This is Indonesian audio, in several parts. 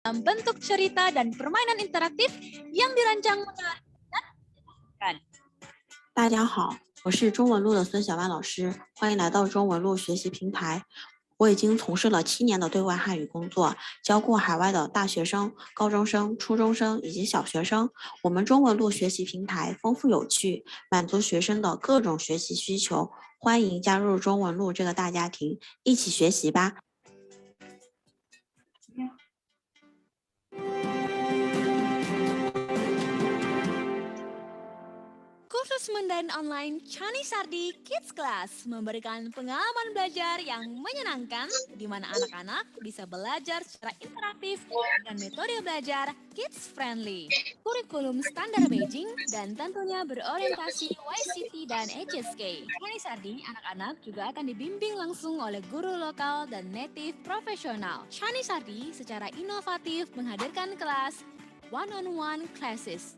dalam bentuk cerita dan permainan interaktif yang dirancang menarik dan menyenangkan. 大家好，我是中文路的孙小万老师，欢迎来到中文路学习平台。我已经从事了7年的对外汉语工作，教过海外的大学生、高中生、初中生以及小学生。我们中文路学习平台丰富有趣，满足学生的各种学习需求。欢迎加入中文路这个大家庭，一起学习吧。Kursus Mandarin online Chani Sardi Kids Class memberikan pengalaman belajar yang menyenangkan di mana anak-anak bisa belajar secara interaktif dengan metode belajar kids friendly. Kurikulum standar Beijing dan tentunya berorientasi YCT dan HSK. Chani Sardi anak-anak juga akan dibimbing langsung oleh guru lokal dan native profesional. Chani Sardi secara inovatif menghadirkan kelas one-on-one classes,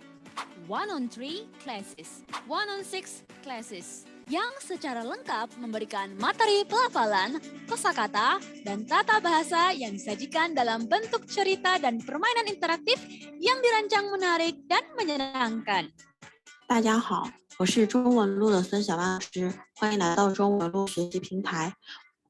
1-on-3 classes, 1-on-6 classes, yang secara lengkap memberikan materi pelafalan, kosakata, dan tata bahasa yang disajikan dalam bentuk cerita dan permainan interaktif yang dirancang menarik dan menyenangkan. 大家好，我是中文路的孙小万老师，欢迎来到中文路学习平台。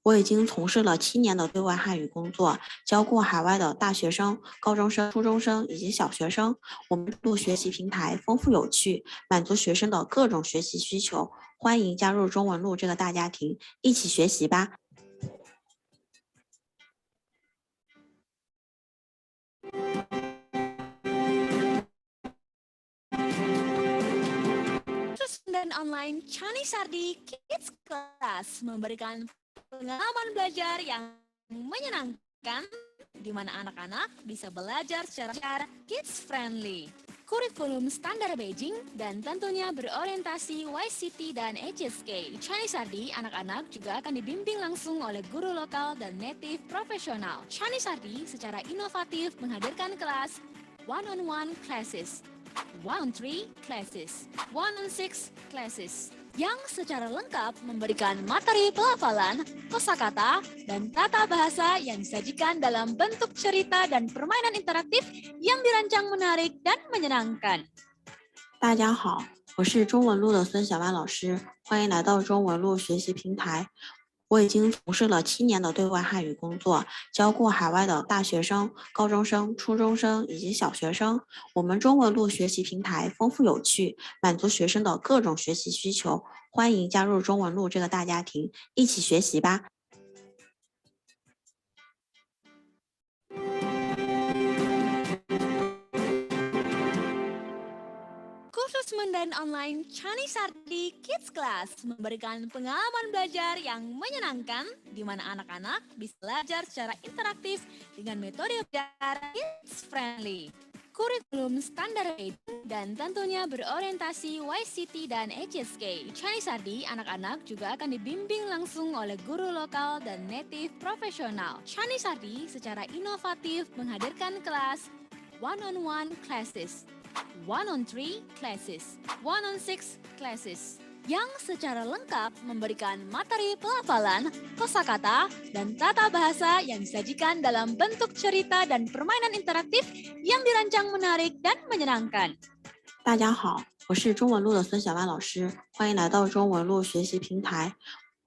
我已经从事了7年的对外汉语工作，教过海外的大学生、高中生、初中生以及小学生。我们路学习平台丰富有趣，满足学生的各种学习需求。欢迎加入中文路这个大家庭，一起学习吧。Kursus dan online Chani Sardi Kids Class memberikan pengalaman belajar yang menyenangkan di mana anak-anak bisa belajar secara kids friendly. Kurikulum standar Beijing dan tentunya berorientasi YCT dan HSK. Chani Sardi anak-anak juga akan dibimbing langsung oleh guru lokal dan native profesional. Chani Sardi secara inovatif menghadirkan kelas one-on-one classes, 1-on-3 classes, 1-on-6 classes, yang secara lengkap memberikan materi pelafalan, kosakata, dan tata bahasa yang disajikan dalam bentuk cerita dan permainan interaktif yang dirancang menarik dan menyenangkan. 大家好，我是中文路的孙小万老师，欢迎来到中文路学习平台。我已经从事了7年的对外汉语工作，教过海外的大学生、高中生、初中生以及小学生。我们中文路学习平台丰富有趣，满足学生的各种学习需求。欢迎加入中文路这个大家庭，一起学习吧。Kursus Mandarin online Chani Sardi Kids Class memberikan pengalaman belajar yang menyenangkan di mana anak-anak bisa belajar secara interaktif dengan metode belajar kids friendly. Kurikulum standar Beijing dan tentunya berorientasi YCT dan HSK. Chani Sardi anak-anak juga akan dibimbing langsung oleh guru lokal dan native profesional. Chani Sardi secara inovatif menghadirkan kelas one-on-one classes, 1-on-3 classes, 1-on-6 classes, yang secara lengkap memberikan materi pelafalan, kosakata, dan tata bahasa yang disajikan dalam bentuk cerita dan permainan interaktif yang dirancang menarik dan menyenangkan. 大家好，我是中文路的孙小万老师，欢迎来到中文路学习平台。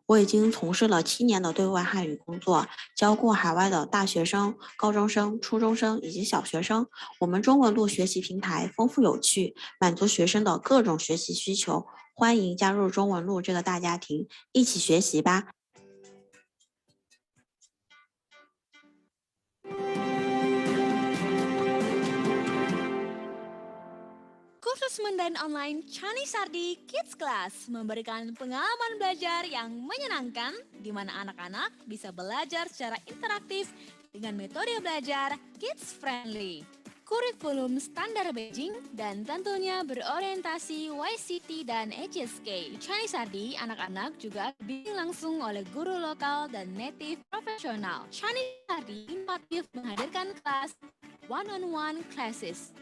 我已经从事了7年的对外汉语工作，教过海外的大学生、高中生、初中生以及小学生。我们中文路学习平台丰富有趣，满足学生的各种学习需求。欢迎加入中文路这个大家庭，一起学习吧。Kursus Mandarin online Chani Sardi Kids Class memberikan pengalaman belajar yang menyenangkan di mana anak-anak bisa belajar secara interaktif dengan metode belajar kids friendly. Kurikulum standar Beijing dan tentunya berorientasi YCT dan HSK. Chani Sardi anak-anak juga dibimbing langsung oleh guru lokal dan native profesional. Chani Sardi inovatif menghadirkan kelas one-on-one classes,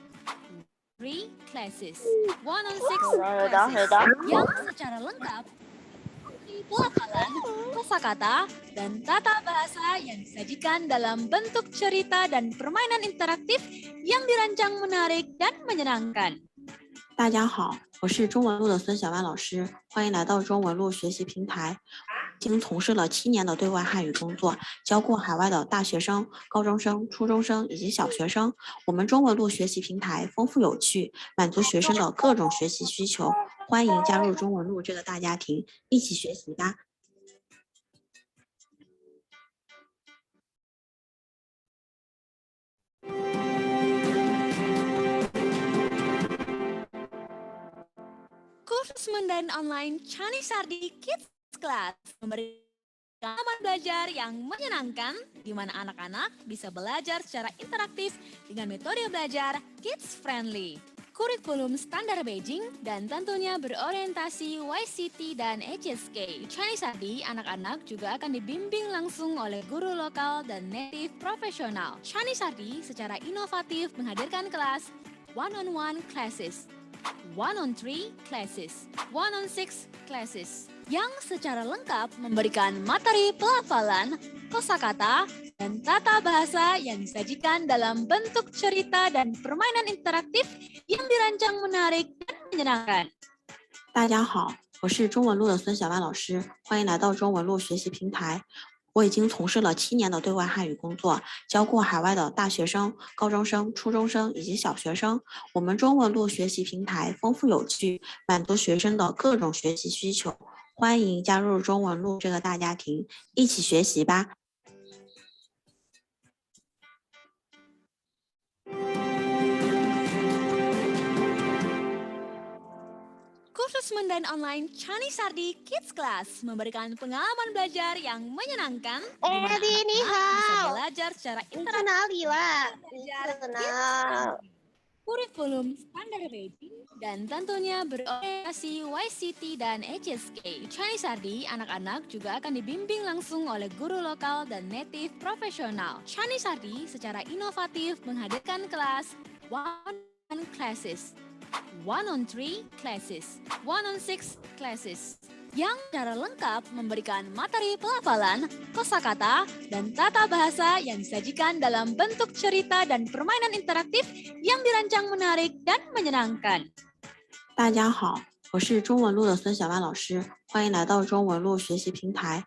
3 classes, 1-on-6 classes, yang secara lengkap pelafalan, kosakata, dan tata bahasa yang disajikan dalam bentuk cerita dan permainan interaktif yang dirancang menarik dan menyenangkan. 大家好，我是中文路的孙小万老师，欢迎来到中文路学习平台。已经从事了7年的对外汉语工作，教过海外的大学生、高中生、初中生以及小学生。我们中文路学习平台丰富有趣，满足学生的各种学习需求。欢迎加入中文路这个大家庭，一起学习吧。Kursus Mandarin Online Chinese Sardi Kids Class memberikan pengalaman belajar yang menyenangkan, di mana anak-anak bisa belajar secara interaktif dengan metode belajar kids friendly. Kurikulum standar Beijing dan tentunya berorientasi YCT dan HSK. Chinese Sardi, anak-anak juga akan dibimbing langsung oleh guru lokal dan native profesional. Chinese Sardi secara inovatif menghadirkan kelas one-on-one classes, 1-on-3 classes, 1-on-6 classes, yang secara lengkap memberikan materi pelafalan, kosakata, dan tata bahasa yang disajikan dalam bentuk cerita dan permainan interaktif yang dirancang menarik dan menyenangkan. 大家好，我是中文路的孙小万老师，欢迎来到中文路学习平台。我已经从事了7年的对外汉语工作，教过海外的大学生、高中生、初中生以及小学生。我们中文路学习平台丰富有趣，满足学生的各种学习需求。欢迎加入中文路这个大家庭，一起学习吧。Kursus Mandarin Online Chinese Sardi Kids Class memberikan pengalaman belajar yang menyenangkan, di mana anak-anak bisa belajar secara interaktif belajar kids friendly. Kurikulum standar Beijing dan tentunya berorientasi YCT dan HSK. Chinese Sardi, anak-anak juga akan dibimbing langsung oleh guru lokal dan native profesional. Chinese Sardi secara inovatif menghadirkan kelas one-on-one classes, 1-on-3 classes, 1-on-6 classes, yang secara lengkap memberikan materi pelafalan, kosakata, dan tata bahasa yang disajikan dalam bentuk cerita dan permainan interaktif yang dirancang menarik dan menyenangkan. 大家好，我是中文路的孙小万老师，欢迎来到中文路学习平台。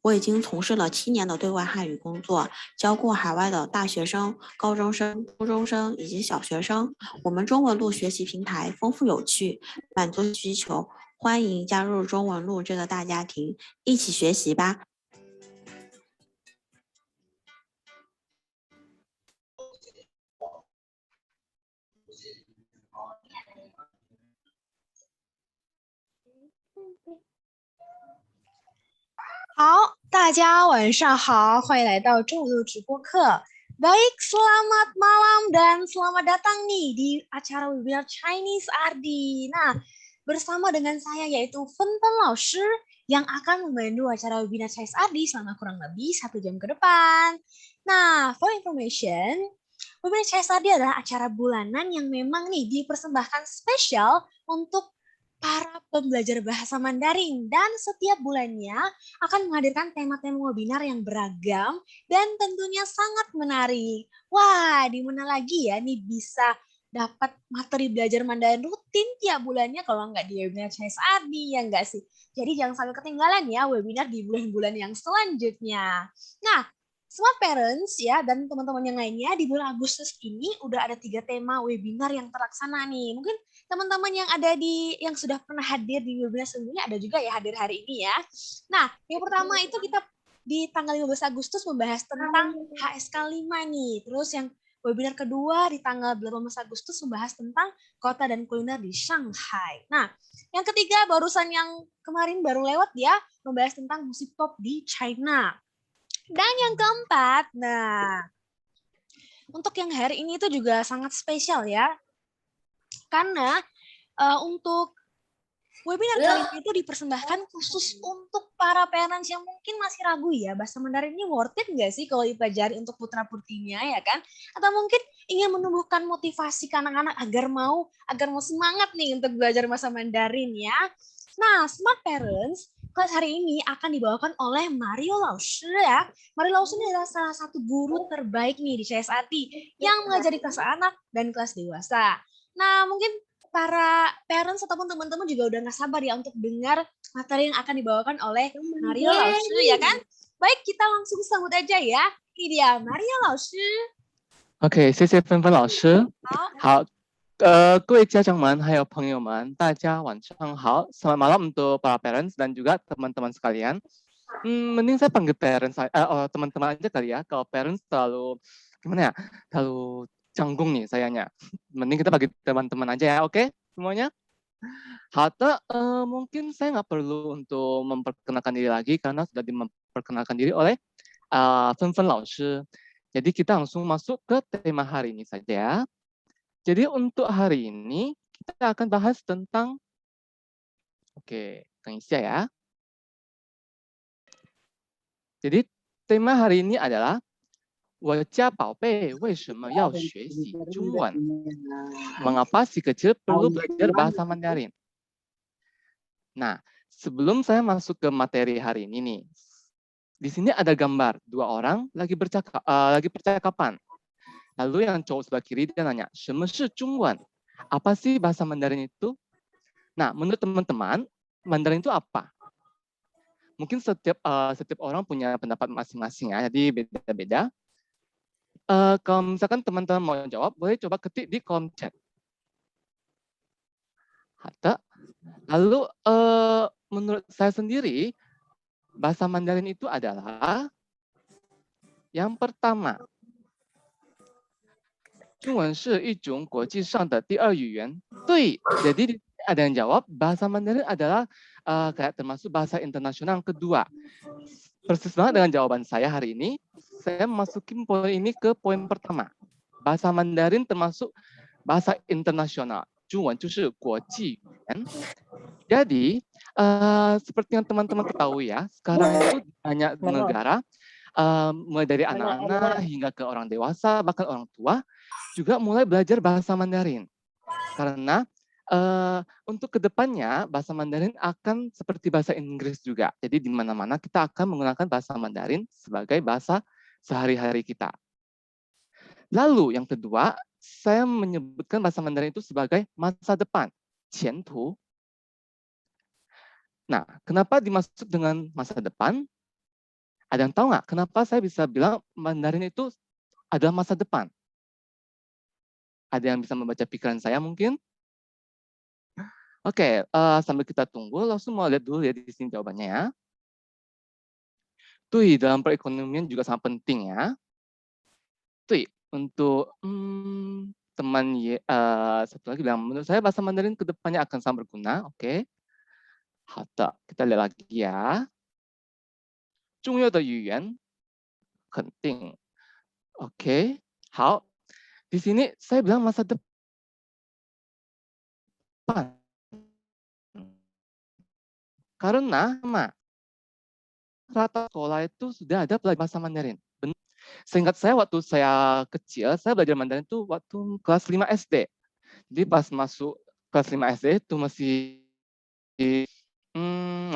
我已经从事了7年的对外汉语工作，教过海外的大学生、高中生、初中生以及小学生。我们中文路学习平台丰富有趣，满足需求。欢迎加入中文路这个大家庭，一起学习吧。好，大家晚上好，欢迎来到中午的直播课。Baik, selamat malam dan selamat datang nih di acara webinar Chinese Ardi. Nah, bersama dengan saya yaitu Fenten Laoshi yang akan memandu acara webinar Chinese Ardi selama kurang lebih 1 jam ke depan. Nah, for information, webinar Chinese Ardi adalah acara bulanan yang memang nih dipersembahkan spesial untuk para pembelajar bahasa Mandarin, dan setiap bulannya akan menghadirkan tema-tema webinar yang beragam dan tentunya sangat menarik. Wah, di mana lagi ya nih bisa dapat materi belajar Mandarin rutin tiap bulannya kalau nggak di webinar Chinese Ardi, ya nggak sih? Jadi jangan sampai ketinggalan ya webinar di bulan-bulan yang selanjutnya. Nah, Smart Parents ya dan teman-teman yang lainnya, di bulan Agustus ini udah ada 3 tema webinar yang terlaksana nih. Mungkin teman-teman yang sudah pernah hadir di webinar sebelumnya ada juga ya hadir hari ini ya. Nah, yang pertama itu kita di tanggal 15 Agustus membahas tentang HSK 5 nih. Terus yang webinar kedua di tanggal 18 Agustus membahas tentang kota dan kuliner di Shanghai. Nah, yang ketiga barusan yang kemarin baru lewat ya, membahas tentang musik pop di China. Dan yang keempat, nah, untuk yang hari ini itu juga sangat spesial ya. Karena untuk webinar kali ini itu dipersembahkan khusus untuk para parents yang mungkin masih ragu ya, bahasa Mandarin ini worth it nggak sih kalau dipelajari untuk putra-putrinya ya kan? Atau mungkin ingin menumbuhkan motivasi ke anak-anak agar mau semangat nih untuk belajar bahasa Mandarin ya. Nah, Smart Parents, kelas hari ini akan dibawakan oleh Mario Laoshi ya. Mario Laoshi ini adalah salah satu guru terbaik nih di CSRT yang mengajari kelas anak dan kelas dewasa. Nah, mungkin para parents ataupun teman-teman juga udah gak sabar ya untuk dengar materi yang akan dibawakan oleh Mario Laoshi ya kan? Baik, kita langsung sambut aja ya. Ini dia Mario Laoshi. OK，谢谢芬芬老师。好，好，各位家长们还有朋友们，大家晚上好。Selamat malam untuk para parents dan juga teman-teman sekalian. Mending saya panggil parents, teman-teman aja kali ya. Kalau parents terlalu gimana ya? Terlalu canggung nih sayanya. Mending kita bagi teman-teman aja ya, oke? Semuanya? 好的, mungkin saya nggak perlu untuk memperkenalkan diri lagi karena sudah diperkenalkan diri oleh Fen Fen 老师. Jadi kita langsung masuk ke tema hari ini saja. Jadi untuk hari ini kita akan bahas tentang, oke, 等一下ya. Jadi tema hari ini adalah 我家宝贝为什么要学习中文? Mengapa si kecil perlu belajar bahasa Mandarin? Nah, sebelum saya masuk ke materi hari ini nih, di sini ada gambar dua orang lagi percakapan. Lalu yang cowok sebelah kiri dia nanya, 什么是中文? Apa sih bahasa Mandarin itu? Nah, menurut teman-teman, Mandarin itu apa? Mungkin setiap orang punya pendapat masing-masing ya, jadi beda-beda. Kalau misalkan teman-teman mau jawab, boleh coba ketik di kolom chat. Lalu menurut saya sendiri, bahasa Mandarin itu adalah yang pertama, 中文是一种国际上的第二语言. 对, jadi ada yang jawab bahasa Mandarin adalah kayak termasuk bahasa internasional yang kedua. Persis banget dengan jawaban saya hari ini. Saya masukin poin ini ke poin pertama. Bahasa Mandarin termasuk bahasa internasional. 中文就是国际语言. Jadi, seperti yang teman-teman ketahui ya, sekarang itu banyak negara, mulai dari anak-anak hingga ke orang dewasa, bahkan orang tua, juga mulai belajar bahasa Mandarin. Karena untuk kedepannya, bahasa Mandarin akan seperti bahasa Inggris juga. Jadi di mana-mana kita akan menggunakan bahasa Mandarin sebagai bahasa sehari-hari kita. Lalu yang kedua, saya menyebutkan bahasa Mandarin itu sebagai masa depan, 前途. Nah, kenapa dimaksud dengan masa depan? Ada yang tahu nggak kenapa saya bisa bilang Mandarin itu adalah masa depan? Ada yang bisa membaca pikiran saya mungkin? Oke, sambil kita tunggu, langsung mau lihat dulu ya di sini jawabannya ya. Tui, dalam perekonomian juga sangat penting ya. Tui, untuk teman satu lagi bilang, menurut saya bahasa Mandarin ke depannya akan sangat berguna. Oke. Hata, kita lihat lagi ya. 重要的语言肯定. Oke. 好. Di sini saya bilang masa depan. Karena rata sekolah itu sudah ada belajar bahasa Mandarin. Seingat saya waktu saya kecil, saya belajar Mandarin itu waktu kelas 5 SD. Jadi pas masuk kelas 5 SD itu masih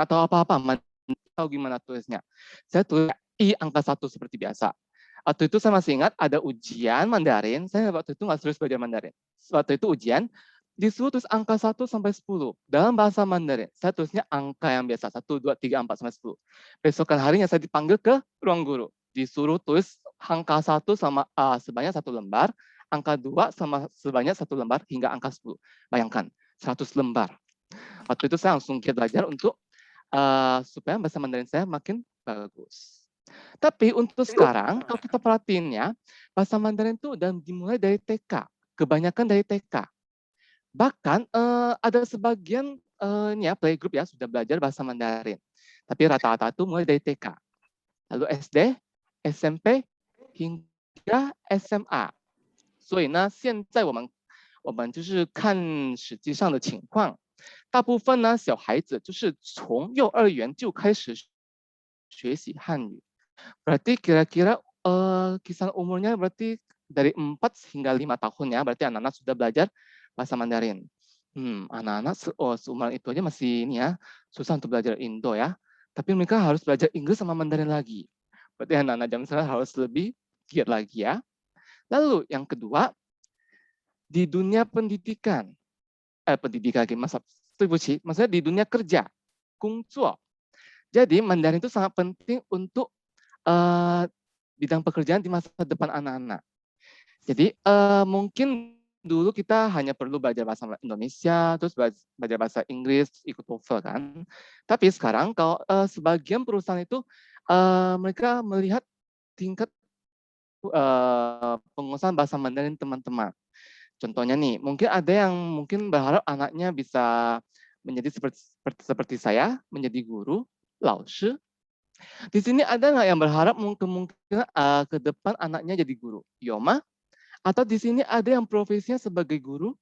atau apa-apa, tahu gimana tulisnya. Saya tulis I angka 1 seperti biasa. Waktu itu saya masih ingat ada ujian Mandarin, saya waktu itu nggak serius belajar Mandarin. Waktu itu ujian, disuruh tulis angka 1 sampai 10 dalam bahasa Mandarin. Saya tulisnya angka yang biasa, 1, 2, 3, 4, sampai 10. Besokan harinya saya dipanggil ke ruang guru. Disuruh tulis angka 1 sama sebanyak 1 lembar, angka 2 sama sebanyak 1 lembar, hingga angka 10. Bayangkan, 100 lembar. Waktu itu saya langsung giat belajar untuk supaya bahasa Mandarin saya makin bagus. Tapi untuk sekarang, kalau kita perhatiin ya, bahasa Mandarin itu udah dimulai dari TK. Kebanyakan dari TK. Bahkan ada sebagian playgroup ya sudah belajar bahasa Mandarin. Tapi rata-rata itu mulai dari TK. Lalu SD, SMP, hingga SMA. 所以呢，现在我们就是看实际上的情况。大部分呢，小孩子就是从幼儿园就开始学习汉语。Berarti kira-kira kisaran umurnya berarti dari 4 hingga 5 tahun ya, berarti anak-anak sudah belajar bahasa Mandarin. Anak-anak seumuran itu aja masih ini ya, susah untuk belajar Indo ya. Tapi mereka harus belajar Inggris sama Mandarin lagi. Berarti anak-anak zaman sekarang harus lebih giat lagi ya. Lalu yang kedua, di dunia pendidikan. Pendidikan lagi, maksudnya di dunia kerja. 工作. Jadi Mandarin itu sangat penting untuk bidang pekerjaan di masa depan anak-anak. Jadi mungkin dulu kita hanya perlu belajar bahasa Indonesia, terus belajar bahasa Inggris, ikut TOEFL kan. Tapi sekarang kalau sebagian perusahaan itu mereka melihat tingkat penguasaan bahasa Mandarin teman-teman. Contohnya nih, mungkin ada yang mungkin berharap anaknya bisa menjadi seperti saya, menjadi guru, 老师. Di sini ada nggak yang berharap kemungkinan ke depan anaknya jadi guru? 有吗? Atau di sini ada yang profesinya sebagai guru?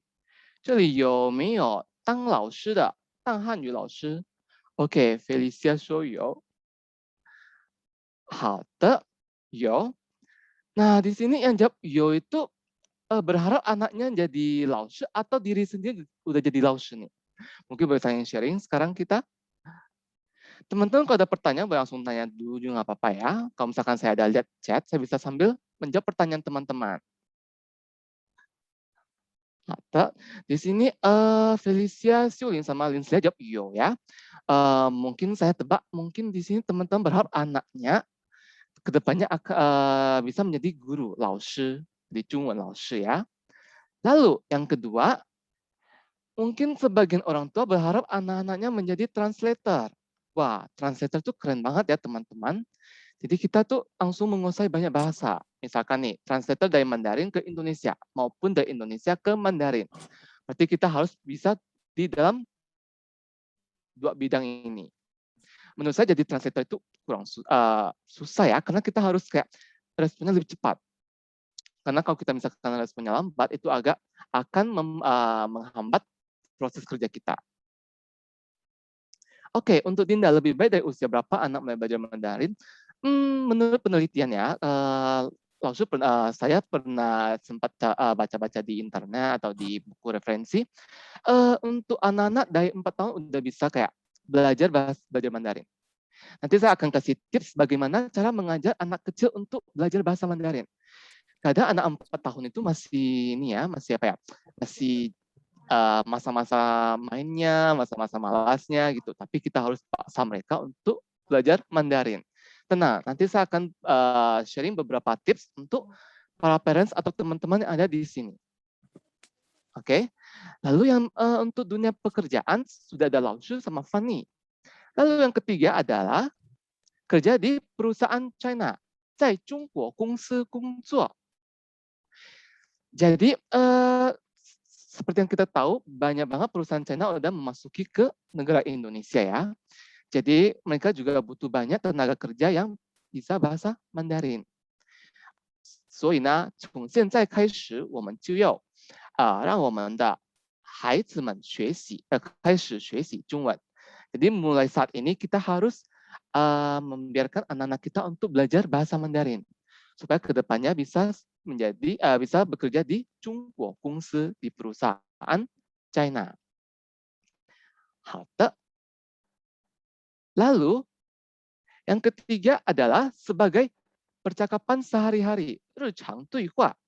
这里有没有当老师的？当汉语老师 ？OK, Felicia 说有。好的，有。Nah, di sini yang jawab yo itu berharap anaknya jadi 老师 atau diri sendiri udah jadi 老师 nih. Mungkin boleh saya sharing sekarang kita. Teman-teman kalau ada pertanyaan boleh langsung tanya dulu juga nggak apa-apa ya. Kalau misalkan saya ada lihat chat, saya bisa sambil menjawab pertanyaan teman-teman. Nah, di sini Felicia, Siulin sama Lindsay jawab yo ya. Mungkin saya tebak, mungkin di sini teman-teman berharap anaknya kedepannya bisa menjadi guru, 老师, di Zhongwen 老师 ya. Lalu yang kedua, mungkin sebagian orang tua berharap anak-anaknya menjadi translator. Wah, translator itu keren banget ya teman-teman. Jadi kita tuh langsung menguasai banyak bahasa. Misalkan nih, translator dari Mandarin ke Indonesia maupun dari Indonesia ke Mandarin. Berarti kita harus bisa di dalam dua bidang ini. Menurut saya jadi translator itu kurang susah ya, karena kita harus kayak responnya lebih cepat. Karena kalau kita misalkan responnya lambat, itu agak akan menghambat proses kerja kita. Oke, untuk Dinda, lebih baik dari usia berapa anak mulai belajar Mandarin? Menurut penelitian ya, saya pernah sempat baca-baca di internet atau di buku referensi, untuk anak-anak dari 4 tahun udah bisa kayak belajar Mandarin. Nanti saya akan kasih tips bagaimana cara mengajar anak kecil untuk belajar bahasa Mandarin. Kadang anak 4 tahun itu masih masih masa-masa mainnya, masa-masa malasnya gitu. Tapi kita harus paksa mereka untuk belajar Mandarin. Tenang, nanti saya akan sharing beberapa tips untuk para parents atau teman-teman yang ada di sini. Oke. Lalu yang untuk dunia pekerjaan sudah ada Laoshi sama Fanny. Lalu yang ketiga adalah kerja di perusahaan China, 在中国公司工作. Jadi seperti yang kita tahu, banyak banget perusahaan China udah memasuki ke negara Indonesia ya. Jadi mereka juga butuh banyak tenaga kerja yang bisa bahasa Mandarin. 所以呢，从现在开始，我们就要让我们的孩子们开始学习中文. Jadi mulai saat ini kita harus membiarkan anak-anak kita untuk belajar bahasa Mandarin supaya kedepannya bisa bisa bekerja di 中国公司 di perusahaan China. 好的. Lalu yang ketiga adalah sebagai percakapan sehari-hari, 日常对话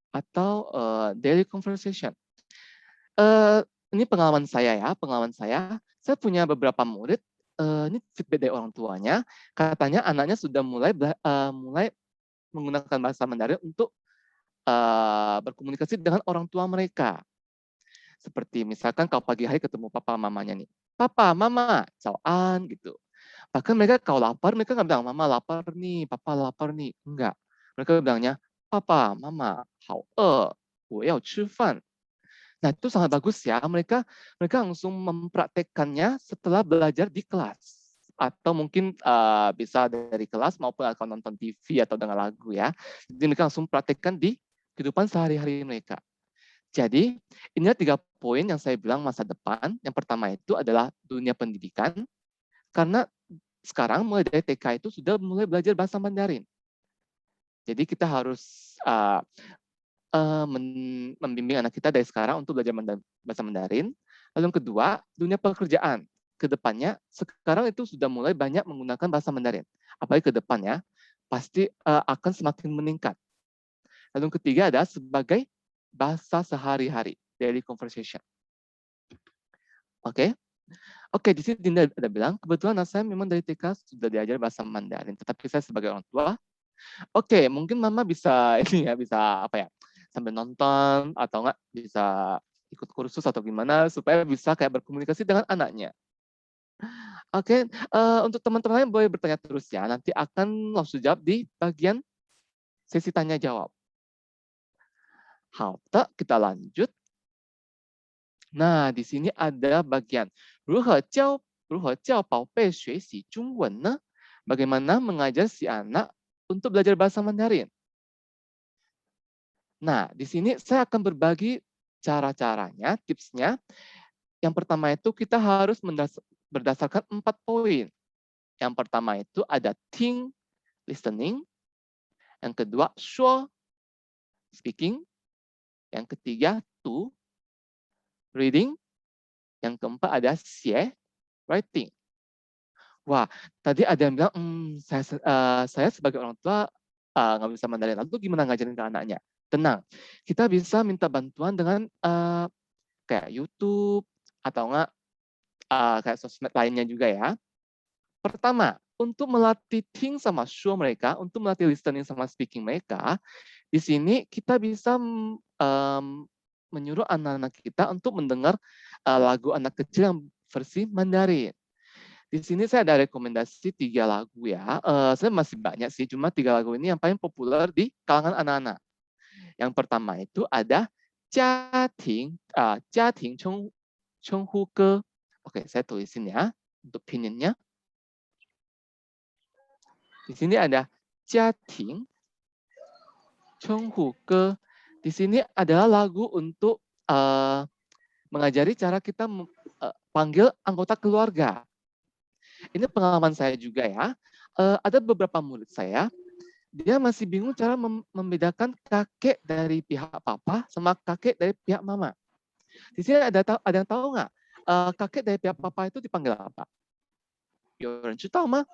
atau daily conversation. Ini pengalaman saya ya, Saya punya beberapa murid, ini feedback dari orang tuanya, katanya anaknya sudah mulai menggunakan bahasa Mandarin untuk berkomunikasi dengan orang tua mereka. Seperti misalkan kalau pagi hari ketemu papa mamanya nih, papa, mama, 早安 gitu. Bahkan mereka kalau lapar, mereka nggak bilang, mama lapar nih, papa lapar nih. Enggak. Mereka bilangnya, papa, mama, 好饿，我要吃饭. Nah, itu sangat bagus ya. Mereka langsung mempraktekkannya setelah belajar di kelas. Atau mungkin bisa dari kelas maupun kalau nonton TV atau dengar lagu ya. Jadi mereka langsung praktekkan di kehidupan sehari-hari mereka. Jadi, ini 3 poin yang saya bilang masa depan. Yang pertama itu adalah dunia pendidikan. Karena sekarang mulai dari TK itu sudah mulai belajar bahasa Mandarin. Jadi kita harus membimbing anak kita dari sekarang untuk belajar bahasa Mandarin. Lalu yang kedua, dunia pekerjaan. ke depannya sekarang itu sudah mulai banyak menggunakan bahasa Mandarin. Apalagi ke depannya pasti akan semakin meningkat. Lalu yang ketiga adalah sebagai bahasa sehari-hari, daily conversation. Oke. Oke, di sini Dinda ada bilang, kebetulan anak saya memang dari TK sudah diajar bahasa Mandarin, tetapi saya sebagai orang tua, oke, mungkin Mama bisa ini ya, bisa apa ya, sambil nonton atau enggak bisa ikut kursus atau gimana supaya bisa kayak berkomunikasi dengan anaknya. Oke, untuk teman-teman lain boleh bertanya terus ya, nanti akan langsung jawab di bagian sesi tanya jawab. 好的, kita lanjut. Nah, di sini ada bagian 如何教宝贝学习中文呢? Bagaimana mengajar si anak untuk belajar bahasa Mandarin? Nah, di sini saya akan berbagi cara-caranya, tipsnya. Yang pertama itu kita harus berdasarkan 4 poin. Yang pertama itu ada think, listening. Yang kedua, shuo, speaking. Yang ketiga, tu, reading. Yang keempat ada xie, writing. Wah, tadi ada yang bilang, saya sebagai orang tua nggak bisa Mandarin. Lalu gimana ngajarin ke anaknya? Tenang, kita bisa minta bantuan dengan kayak YouTube atau enggak kayak sosmed lainnya juga ya. Pertama, untuk melatih think sama show mereka, untuk melatih listening sama speaking mereka, di sini kita bisa menyuruh anak-anak kita untuk mendengar lagu anak kecil yang versi Mandarin. Di sini saya ada rekomendasi 3 lagu ya. Saya masih banyak sih, cuma 3 lagu ini yang paling populer di kalangan anak-anak. Yang pertama itu ada Jiating Chenghu Ge. Oke, saya tulisin ya untuk pinginnya. Di sini ada Jiating Chenghu Ge. Di sini adalah lagu untuk mengajari cara kita panggil anggota keluarga. Ini pengalaman saya juga ya. Ada beberapa murid saya, dia masih bingung cara membedakan kakek dari pihak papa sama kakek dari pihak mama. Di sini ada yang tahu nggak? Kakek dari pihak papa itu dipanggil apa? 有人知道吗？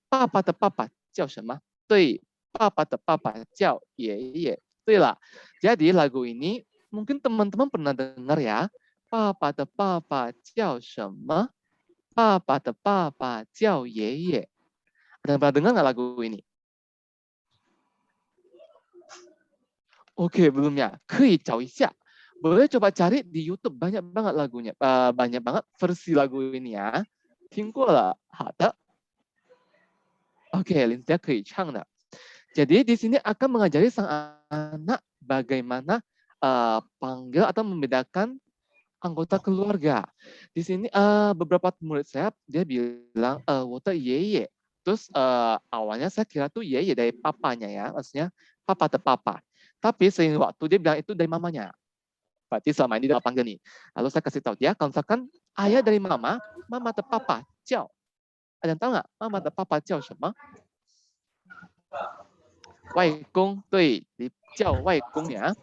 爸爸的爸爸叫什么？对，爸爸的爸爸叫爷爷。对了, jadi lagu ini mungkin teman-teman pernah dengar ya. 爸爸的爸爸叫什么？爸爸的爸爸叫爷爷. Ada yang pernah dengar nggak lagu ini? Oke, belum ya. 可以找一下. Boleh coba cari di YouTube, banyak banget lagunya. Banyak banget versi lagu ini ya. 听过了，好的. Oke, 人家可以唱的. Jadi di sini akan mengajari sang anak bagaimana panggil atau membedakan anggota keluarga. Di sini beberapa murid saya dia bilang 我的爷爷. Terus awalnya saya kira tuh yeye dari papanya ya, maksudnya papa de papa. Tapi seiring waktu dia bilang itu dari mamanya. Berarti selama ini dia panggil nih. Lalu saya kasih tahu dia, kalau misalkan ayah dari mama, mama de papa, jiao. Ada yang tahu nggak? Mama de papa jiao 什么? 外公, 对, 叫外公ya.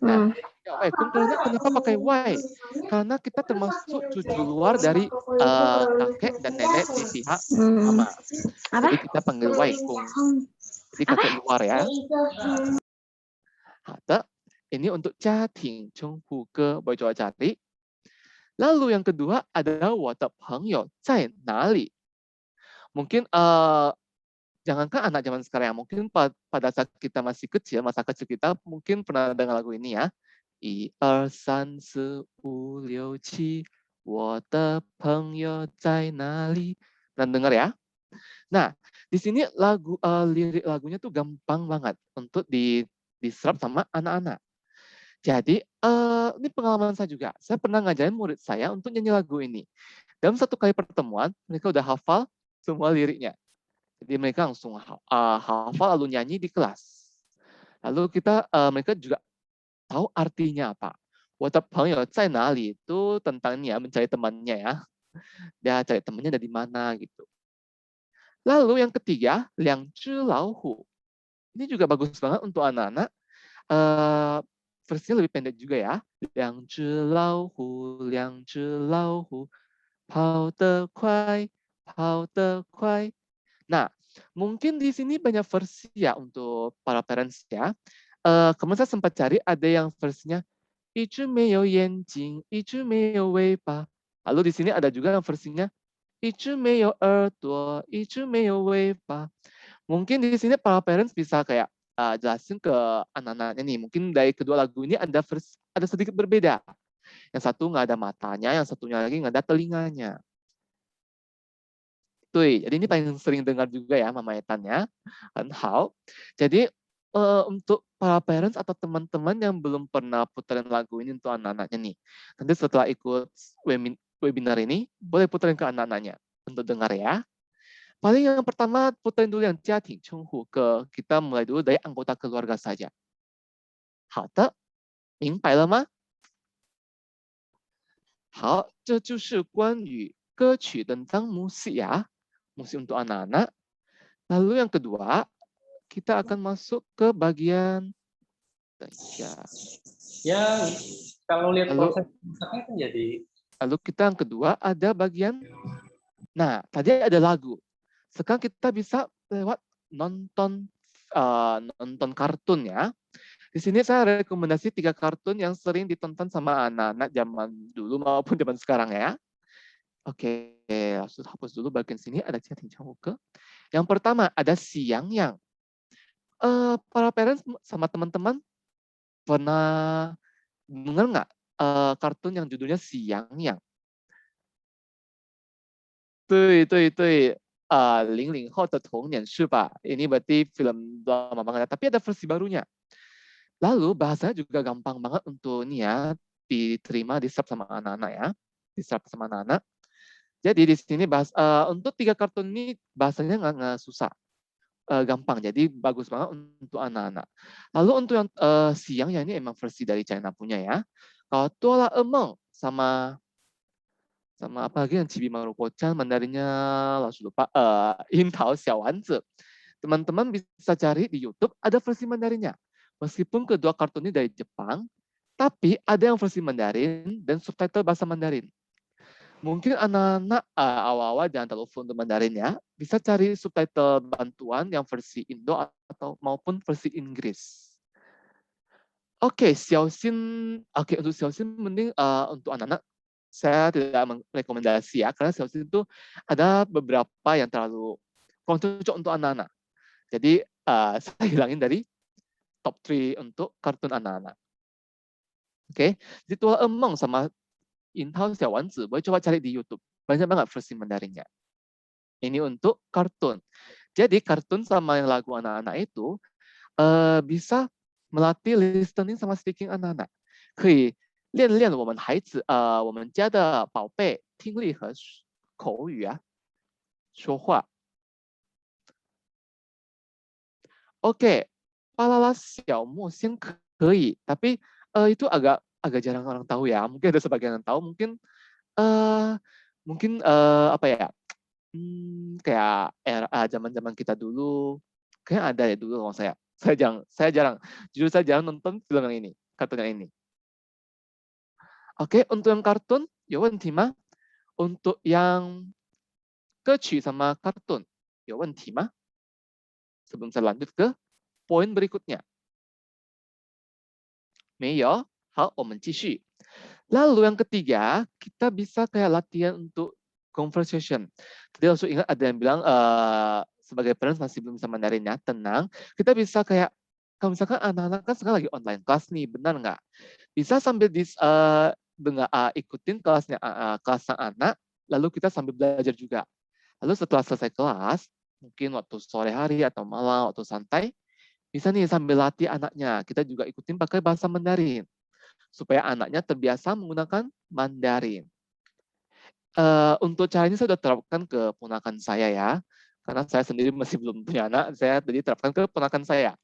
Nah, wai, kenapa pakai wai? Karena kita termasuk cucu luar dari kakek dan nenek di pihak mama. Jadi kita panggil wai kung. Jadi kakek luar ya. Ada. Ini untuk Jiating Chenghu Ge, boleh coba cari. Lalu yang kedua adalah 我的朋友在哪里? Mungkin jangankan anak zaman sekarang, mungkin pada saat kita masih kecil, masa kecil kita mungkin pernah dengar lagu ini ya. 1、2、3、4、5、6、7，我的朋友在哪里? Pernah dengar ya? Nah, di sini lirik lagunya tuh gampang banget untuk diserap sama anak-anak. Jadi, ini pengalaman saya juga. Saya pernah ngajarin murid saya untuk nyanyi lagu ini. Dalam satu kali pertemuan, mereka udah hafal semua liriknya. Jadi mereka langsung hafal lalu nyanyi di kelas. Lalu mereka juga tahu artinya apa. 我的朋友在哪里 itu tentang ini ya, mencari temannya ya. Dia cari temannya dari mana gitu. Lalu yang ketiga, 两只老虎. Ini juga bagus banget untuk anak-anak. Versinya lebih pendek juga ya. 两只老虎, 两只老虎.跑得快，跑得快. Nah, mungkin di sini banyak versi ya untuk para parents ya. Kemarin saya sempat cari ada yang versinya 一只没有眼睛，一只没有尾巴. Lalu di sini ada juga yang versinya 一只没有耳朵，一只没有尾巴. Mungkin di sini para parents bisa kayak jelasin ke anak-anaknya nih. Mungkin dari kedua lagu ini ada sedikit berbeda. Yang satu nggak ada matanya, yang satunya lagi nggak ada telinganya. Jadi ini paling sering dengar juga ya Mama Etan ya. How. Jadi untuk para parents atau teman-teman yang belum pernah puterin lagu ini untuk anak-anaknya nih. Nanti setelah ikut webinar ini, boleh puterin ke anak-anaknya untuk dengar ya. Paling yang pertama puterin dulu yang Jia Ting Cheng Hu ke kita mulai dulu dari anggota keluarga saja. 好的，明白了吗？好，这就是关于歌曲tentang musik ya. Musik untuk anak-anak. Lalu yang kedua, kita akan masuk ke bagian Ya, kalau lihat Lalu- proses masaknya kan jadi lalu kita yang kedua ada bagian. Nah, tadi ada lagu. Sekarang kita bisa lewat nonton nonton kartun ya. Di sini saya rekomendasi 3 kartun yang sering ditonton sama anak-anak zaman dulu maupun zaman sekarang ya. Oke, langsung hapus dulu bagian sini ada chatting ke. Yang pertama ada Siang Yang. Para parents sama teman-teman pernah dengar nggak kartun yang judulnya Siang Yang? 对，00后的童年是吧? Ini berarti film lama banget, tapi ada versi barunya. Lalu bahasanya juga gampang banget untuk ini ya, diterima, diserap sama anak-anak ya. Diserap sama anak-anak. Jadi di sini untuk 3 kartun ini bahasanya nggak susah. Gampang, jadi bagus banget untuk anak-anak. Lalu untuk yang Siang ya, ini emang versi dari China punya ya. Kalau Tuala Emeng sama apa lagi yang Chibi Maruko-chan, Mandarinnya langsung lupa. Intao Xiaowanzi. Teman-teman bisa cari di YouTube, ada versi Mandarinnya. Meskipun kedua kartun ini dari Jepang, tapi ada yang versi Mandarin dan subtitle bahasa Mandarin. Mungkin anak-anak awal-awal jangan terlalu full untuk Mandarin ya. Bisa cari subtitle bantuan yang versi Indo atau maupun versi Inggris. Oke, Xiaoxin. Oke, untuk Xiaoxin mending untuk anak-anak saya tidak merekomendasi ya, karena Xiaoxin itu ada beberapa yang terlalu kurang cocok untuk anak-anak. Jadi saya hilangin dari top 3 untuk kartun anak-anak. Oke, jadi Tuala Emeng sama Intao Xiaowanzi, boleh coba cari di YouTube. Banyak banget versi Mandarinnya. Ini untuk kartun. Jadi kartun sama yang lagu anak-anak itu bisa melatih listening sama speaking anak-anak. 可以练练我们我们家的宝贝听力和口语啊，说话。Oke, Palala Xiaomo Xiang可以, tapi itu agak jarang orang tahu ya. Mungkin ada sebagian yang tahu, mungkin apa ya? Kayak zaman-zaman kita dulu, kayak ada ya dulu kalau saya. Saya jarang, jujur saya jarang nonton film yang ini, kartun yang ini. Oke, untuk yang kartun, ya wenti mah? Untuk yang kecu sama kartun, ya wenti mah? Sebelum saya lanjut ke poin berikutnya. 没有? 好，我们继续. Lalu yang ketiga, kita bisa kayak latihan untuk conversation. Tadi langsung ingat ada yang bilang sebagai parents masih belum bisa Mandarin ya, tenang. Kita bisa kayak, kalau misalkan anak-anak kan sekarang lagi online kelas nih, benar nggak? Bisa sambil ikutin kelasnya anak, lalu kita sambil belajar juga. Lalu setelah selesai kelas, mungkin waktu sore hari atau malam, waktu santai, bisa nih sambil latih anaknya. Kita juga ikutin pakai bahasa Mandarin. Supaya anaknya terbiasa menggunakan Mandarin. Untuk cara ini saya sudah terapkan ke ponakan saya ya. Karena saya sendiri masih belum punya anak, saya tadi terapkan ke ponakan saya.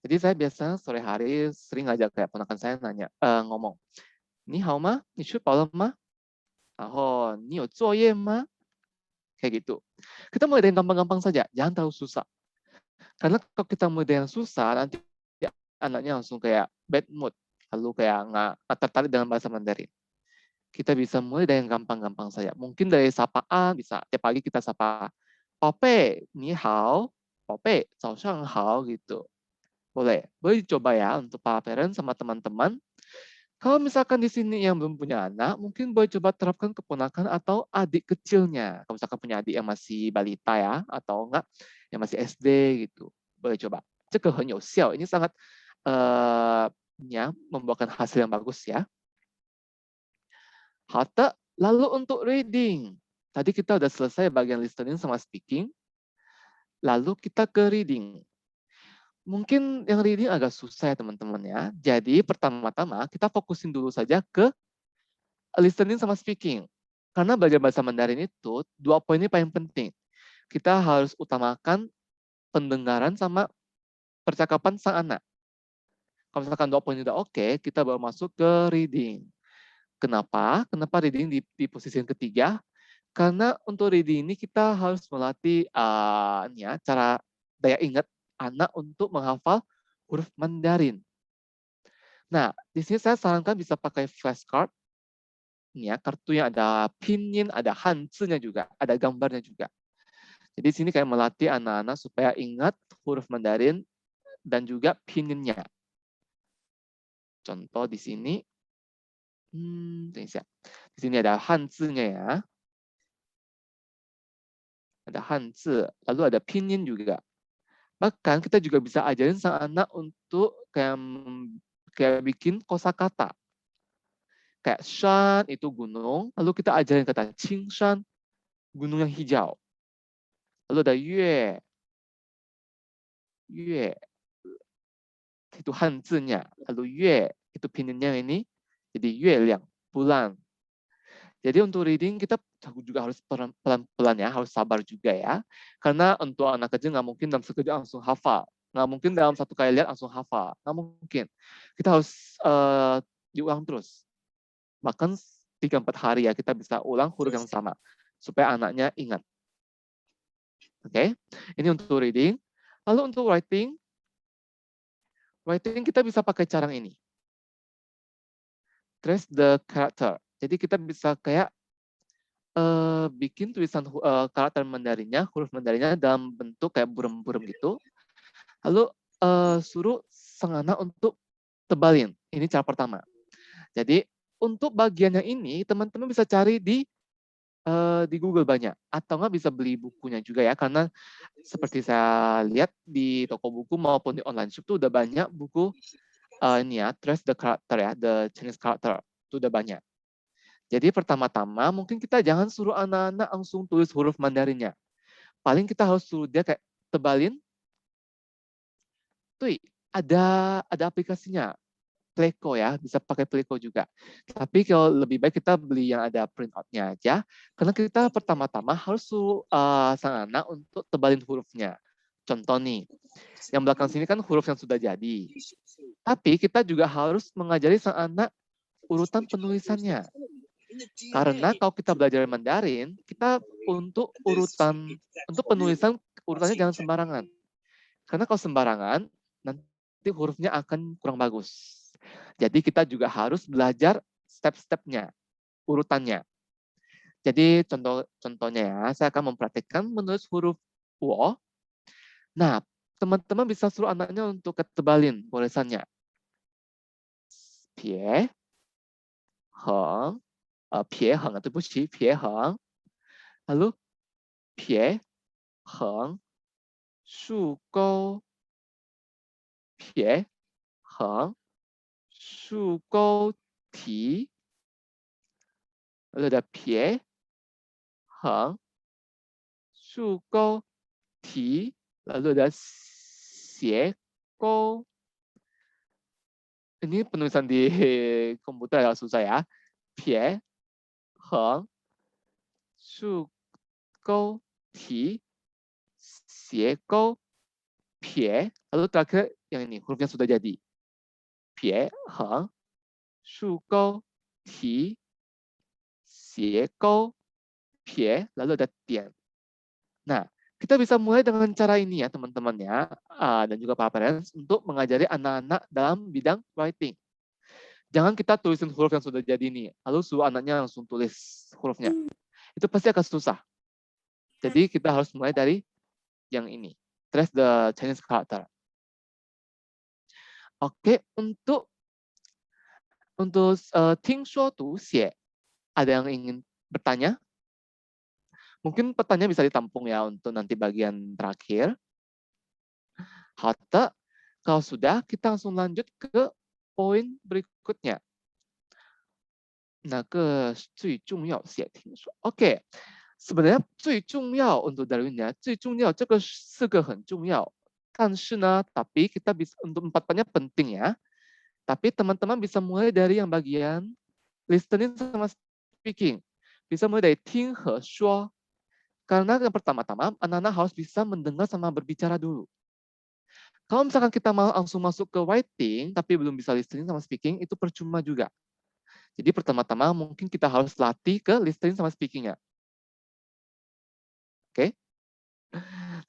Jadi saya biasa sore hari sering ngajak kayak ponakan saya ngomong. 你好吗? 你吃饱了吗? 然后你有作业吗? Kayak gitu. Kita mulai dari yang gampang-gampang saja, jangan terlalu susah. Karena kalau kita mulai dari yang susah, nanti anaknya langsung kayak bad mood. Lalu kayak nggak tertarik dengan bahasa Mandarin. Kita bisa mulai dari yang gampang-gampang saja. Mungkin dari sapaan bisa. Tiap pagi kita sapa, "Pope, ni hao." "Pope, 早上好." gitu. Boleh. Boleh dicoba ya untuk para parent sama teman-teman. Kalau misalkan di sini yang belum punya anak, mungkin boleh coba terapkan keponakan atau adik kecilnya. Kalau misalkan punya adik yang masih balita ya, atau enggak yang masih SD gitu. Boleh coba. 这个很有效. Ini sangat membuahkan hasil yang bagus ya. 好的, lalu untuk reading. Tadi kita udah selesai bagian listening sama speaking. Lalu kita ke reading. Mungkin yang reading agak susah ya teman-teman ya. Jadi pertama-tama kita fokusin dulu saja ke listening sama speaking. Karena belajar bahasa Mandarin itu 2 poin ini paling penting. Kita harus utamakan pendengaran sama percakapan sang anak. Kalau misalkan 2 poin udah oke, kita baru masuk ke reading. Kenapa? Kenapa reading di posisi yang ketiga? Karena untuk reading ini kita harus melatih cara daya ingat anak untuk menghafal huruf Mandarin. Nah, di sini saya sarankan bisa pakai flashcard. Ini ya, kartu yang ada pinyin, ada hanzi-nya juga, ada gambarnya juga. Jadi di sini kayak melatih anak-anak supaya ingat huruf Mandarin dan juga pinyinnya. Contoh di sini. Di sini ada hanzi-nya ya. Ada hanzi, lalu ada pinyin juga. Bahkan kita juga bisa ajarin sang anak untuk kayak bikin kosakata. Kayak shan itu gunung, lalu kita ajarin kata Qingshan, gunung yang hijau. Lalu ada yue, yue itu hanzi-nya, lalu yue itu pinyinnya ini jadi yue liang, bulan. Jadi untuk reading kita juga harus pelan-pelan ya, harus sabar juga ya. Karena untuk anak kecil nggak mungkin dalam sekejap langsung hafal. Nggak mungkin dalam satu kali lihat langsung hafal. Nggak mungkin. Kita harus diulang terus. Bahkan 3-4 hari ya kita bisa ulang huruf yang sama. Supaya anaknya ingat. Oke, ini untuk reading. Lalu untuk writing kita bisa pakai cara ini. Trace the character. Jadi kita bisa kayak bikin tulisan karakter Mandarinnya, huruf Mandarinnya dalam bentuk kayak burem-burem gitu. Lalu suruh sang anak untuk tebalin. Ini cara pertama. Jadi untuk bagian yang ini teman-teman bisa cari di Google banyak, atau nggak bisa beli bukunya juga ya, karena seperti saya lihat di toko buku maupun di online shop tuh udah banyak buku ini ya, Trace the Character ya, the Chinese Character itu udah banyak. Jadi pertama-tama mungkin kita jangan suruh anak-anak langsung tulis huruf Mandarinnya. Paling kita harus suruh dia kayak tebalin. Tuh ada aplikasinya. Pleco ya, bisa pakai Pleco juga. Tapi kalau lebih baik kita beli yang ada printout-nya aja. Karena kita pertama-tama harus suruh sang anak untuk tebalin hurufnya. Contoh nih, yang belakang sini kan huruf yang sudah jadi. Tapi kita juga harus mengajari sang anak urutan penulisannya. Karena kalau kita belajar Mandarin, kita untuk penulisan urutannya jangan sembarangan. Karena kalau sembarangan, nanti hurufnya akan kurang bagus. Jadi kita juga harus belajar step-stepnya, urutannya. Jadi contohnya ya, saya akan mempraktikkan menulis huruf wo. Nah, teman-teman bisa suruh anaknya untuk ketebalin tulisannya. Pie, heng, 撇横 对不起，撇横 lalu 撇横竖钩撇横竖钩提 lalu ada 撇横竖钩提 lalu ada 斜钩. Ini penulisan di komputer agak susah ya. 撇横竖钩提斜钩撇, lalu terakhir yang ini hurufnya sudah jadi. 撇横竖钩提斜钩撇, lalu ada 点. Nah, kita bisa mulai dengan cara ini ya teman-teman ya, dan juga para parents untuk mengajari anak-anak dalam bidang writing. Jangan kita tulisin huruf yang sudah jadi nih, lalu suruh anaknya langsung tulis hurufnya. Itu pasti akan susah. Jadi kita harus mulai dari yang ini. Trace the Chinese character. Oke, untuk 听说读写, ada yang ingin bertanya? Mungkin pertanyaan bisa ditampung ya untuk nanti bagian terakhir. 好的, kalau sudah, kita langsung lanjut ke poin berikutnya. 哪个最重要写听说? Oke, sebenarnya 最重要 untuk Darwinnya, 最重要 这个4个很重要. 但是呢, tapi kita bisa untuk 4-4-nya penting ya. Tapi teman-teman bisa mulai dari yang bagian listening sama speaking. Bisa mulai dari 听和说. Karena yang pertama-tama anak-anak harus bisa mendengar sama berbicara dulu. Kalau misalkan kita mau langsung masuk ke writing tapi belum bisa listening sama speaking, itu percuma juga. Jadi pertama-tama mungkin kita harus latih ke listening sama speaking-nya. Oke.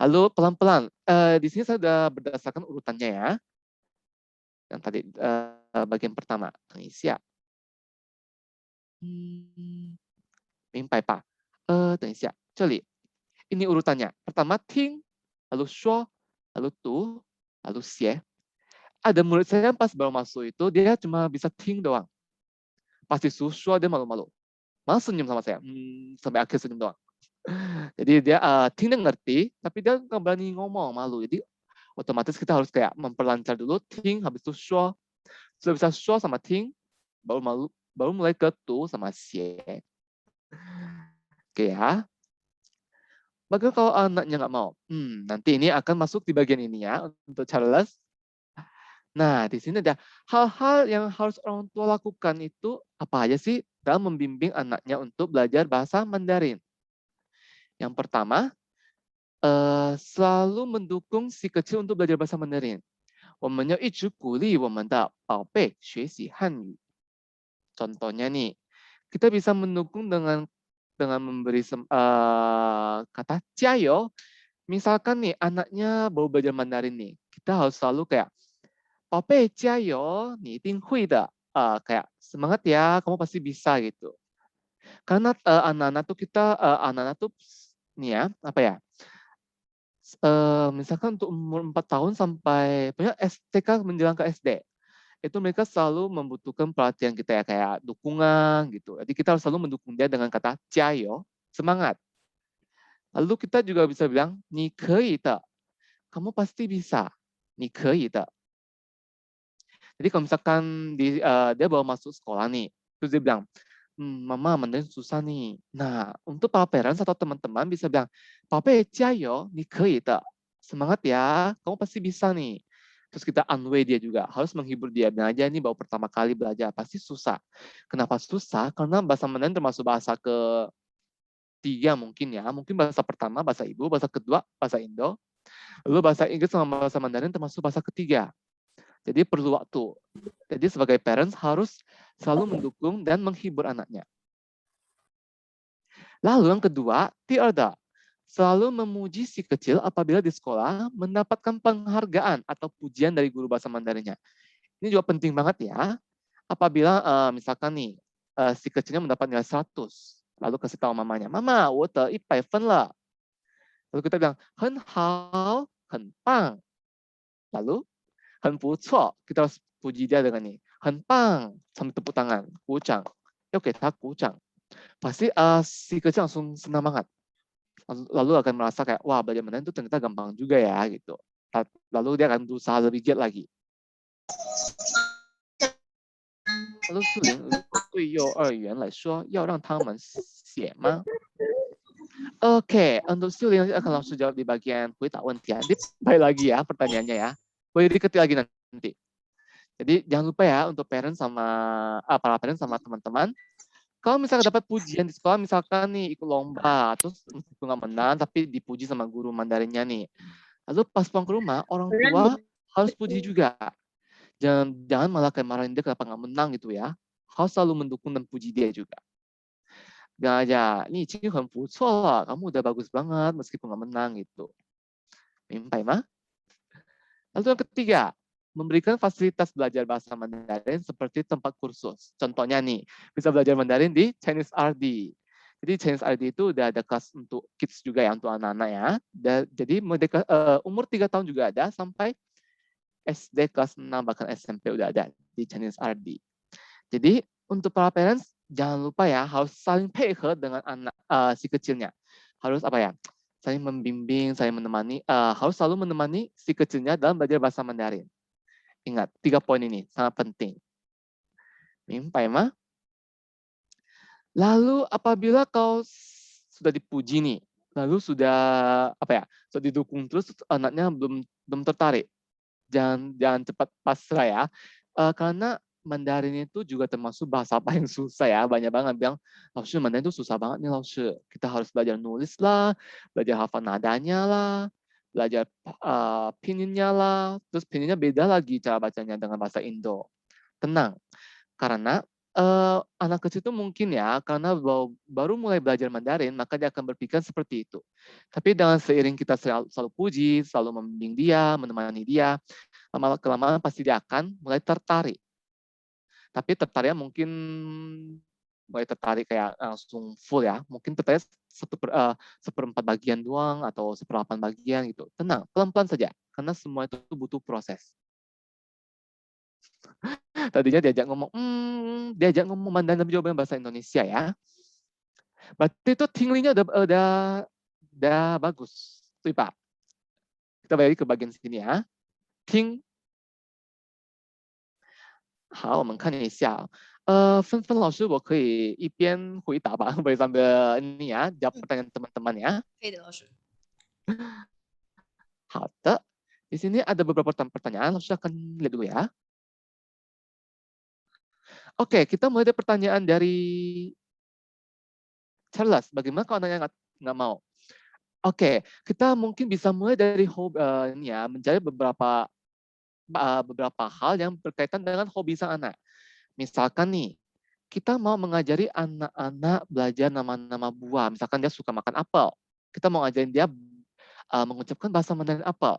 Lalu pelan-pelan. Di sini saya sudah berdasarkan urutannya ya. Yang tadi bagian pertama. 等一下. 明白吧? 等一下. 这里. Ini urutannya. Pertama 听, lalu 说, lalu 读, lalu 写. Ada murid saya pas baru masuk itu dia cuma bisa 听 doang. Pas disuruh 说 dia malu-malu. Malah senyum sama saya. Sampai akhir senyum doang. Jadi dia 听 dia ngerti, tapi dia nggak berani ngomong, malu. Jadi otomatis kita harus kayak memperlancar dulu 听, habis itu 说. Sudah bisa 说 sama 听, baru mulai ke 读 sama 写. Oke ya. Bagaimana kalau anaknya nggak mau? Nanti ini akan masuk di bagian ini ya untuk Charles. Nah, di sini ada hal-hal yang harus orang tua lakukan itu apa aja sih dalam membimbing anaknya untuk belajar bahasa Mandarin. Yang pertama, selalu mendukung si kecil untuk belajar bahasa Mandarin. 我们要一直鼓励我们的宝贝学习汉语. Contohnya nih, kita bisa mendukung dengan memberi kata 加油. Misalkan nih anaknya baru belajar Mandarin nih, kita harus selalu kayak 宝贝加油, 你一定会的. Kayak semangat ya, kamu pasti bisa gitu. Karena anak-anak tuh nih ya, apa ya? Misalkan untuk umur 4 tahun sampai punya TK menjelang ke SD. Itu mereka selalu membutuhkan perhatian kita ya, kayak dukungan gitu. Jadi kita harus selalu mendukung dia dengan kata 加油, semangat. Lalu kita juga bisa bilang 你可以的, kamu pasti bisa. 你可以的. Jadi kalau misalkan dia baru masuk sekolah nih, terus dia bilang, Mama Mandarin susah nih. Nah, untuk para parents atau teman-teman bisa bilang, 宝贝加油, 你可以的. Semangat ya, kamu pasti bisa nih. Terus kita unway dia juga, harus menghibur dia. Bilang aja ini baru pertama kali belajar, pasti susah. Kenapa susah? Karena bahasa Mandarin termasuk bahasa ketiga mungkin ya. Mungkin bahasa pertama, bahasa ibu, bahasa kedua, bahasa Indo. Lalu bahasa Inggris sama bahasa Mandarin termasuk bahasa ketiga. Jadi perlu waktu. Jadi sebagai parents harus selalu mendukung dan menghibur anaknya. Lalu yang kedua, 第二的, selalu memuji si kecil apabila di sekolah mendapatkan penghargaan atau pujian dari guru bahasa Mandarinnya. Ini juga penting banget ya. Apabila misalkan nih, si kecilnya mendapat nilai 100, lalu kasih tahu mamanya, Mama, 我得100分了. Lalu kita bilang, 很好, 很棒. Lalu, 很不错, kita harus puji dia dengan nih, 很棒, sambil tepuk tangan, 鼓掌, yuk kita 鼓掌. Pasti si kecil langsung senang banget. Lalu akan merasa kayak, wah belajar Mandarin itu ternyata gampang juga ya gitu. Lalu dia akan berusaha lebih giat lagi. Lalu Suling, 对幼儿园来说，要让他们写吗? Oke, untuk Suling akan langsung jawab di bagian 回答问题. Nanti balik lagi ya pertanyaannya ya. Boleh diketik lagi nanti. Jadi jangan lupa ya untuk parents sama para parents sama teman-teman. Kalau misalkan dapat pujian di sekolah, misalkan nih ikut lomba, terus meskipun nggak menang, tapi dipuji sama guru Mandarinnya nih. Lalu pas pulang ke rumah, orang tua harus puji juga. Jangan malah kayak marahin dia kenapa nggak menang gitu ya. Harus selalu mendukung dan puji dia juga. Bilang aja, nih Cing很不错lah, kamu udah bagus banget meskipun nggak menang gitu. Mimpai mah? Lalu yang ketiga, memberikan fasilitas belajar bahasa Mandarin seperti tempat kursus. Contohnya nih, bisa belajar Mandarin di Chinese RD. Jadi Chinese RD itu udah ada kelas untuk kids juga ya, untuk anak-anak ya. Jadi umur 3 tahun juga ada, sampai SD kelas 6 bahkan SMP udah ada di Chinese RD. Jadi untuk para parents jangan lupa ya, harus saling paihe dengan anak si kecilnya. Harus apa ya? Saling membimbing, saling menemani, harus selalu menemani si kecilnya dalam belajar bahasa Mandarin. Ingat, 3 poin ini sangat penting. Mimpai mah. Lalu apabila kau sudah dipuji nih, lalu sudah apa ya? Sudah didukung terus anaknya belum tertarik. Jangan cepat pasrah ya. Karena Mandarin itu juga termasuk bahasa paling susah ya. Banyak banget bilang, Laoshi Mandarin itu susah banget nih Laoshi. Kita harus belajar nulis lah, belajar hafal nadanya lah, belajar pininnya lah. Terus pininnya beda lagi cara bacanya dengan bahasa Indo. Tenang, karena anak kecil itu mungkin ya, karena baru mulai belajar Mandarin, maka dia akan berpikir seperti itu. Tapi dengan seiring kita selalu puji, selalu membimbing dia, menemani dia, lama-kelamaan pasti dia akan mulai tertarik. Tapi tertariknya mungkin mulai tertarik kayak langsung full ya. Mungkin tertarik 1/4 bagian doang atau 1/8 bagian gitu. Tenang, pelan-pelan saja. Karena semua itu butuh proses. Tadinya diajak ngomong Mandarin tapi jawabannya bahasa Indonesia ya. Berarti itu tinglinya udah bagus. Tuh, Pak. Kita balik ke bagian sini ya. Ting 好，我们看一下。芬芬老师，我可以一边回答吧，boleh sambil ini ya, jawab pertanyaan teman-teman ya. 可以的，老师。好的，di sini ada beberapa pertanyaan, lalu akan lihat dulu ya. Oke, kita mulai dari pertanyaan dari Charles. Bagaimana kalau anaknya nggak mau? Oke, kita mungkin bisa mulai dari ini ya, mencari beberapa hal yang berkaitan dengan hobi sang anak. Misalkan nih, kita mau mengajari anak-anak belajar nama-nama buah. Misalkan dia suka makan apel. Kita mau ngajarin dia mengucapkan bahasa Mandarin apel.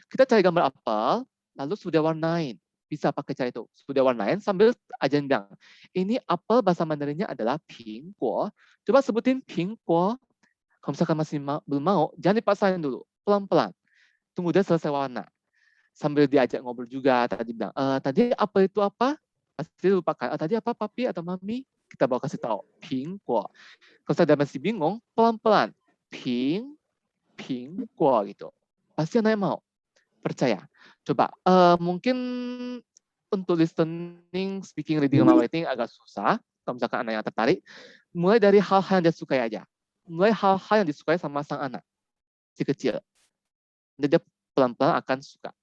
Kita cari gambar apel, lalu sudah warnain. Bisa pakai cara itu. Sudah warnain sambil ajarin bilang, ini apel bahasa Mandarinnya adalah pingguo. Coba sebutin pingguo. Kalau misalkan masih belum mau, jangan dipaksain dulu. Pelan-pelan. Tunggu dia selesai warna. Sambil diajak ngobrol juga. Tadi bilang, tadi apel itu apa? Pasti lupakan. Tadi apa papi atau mami? Kita bawa kasih tahu. Pingguo. Kalau saya masih bingung, pelan-pelan. Pingguo gitu. Pasti anaknya mau. Percaya. Coba, mungkin untuk listening, speaking, reading, sama writing agak susah. Kalau misalkan anaknya tertarik, mulai dari hal-hal yang dia sukai aja. Mulai hal-hal yang disukai sama sang anak, si kecil. Dan dia pelan-pelan akan suka.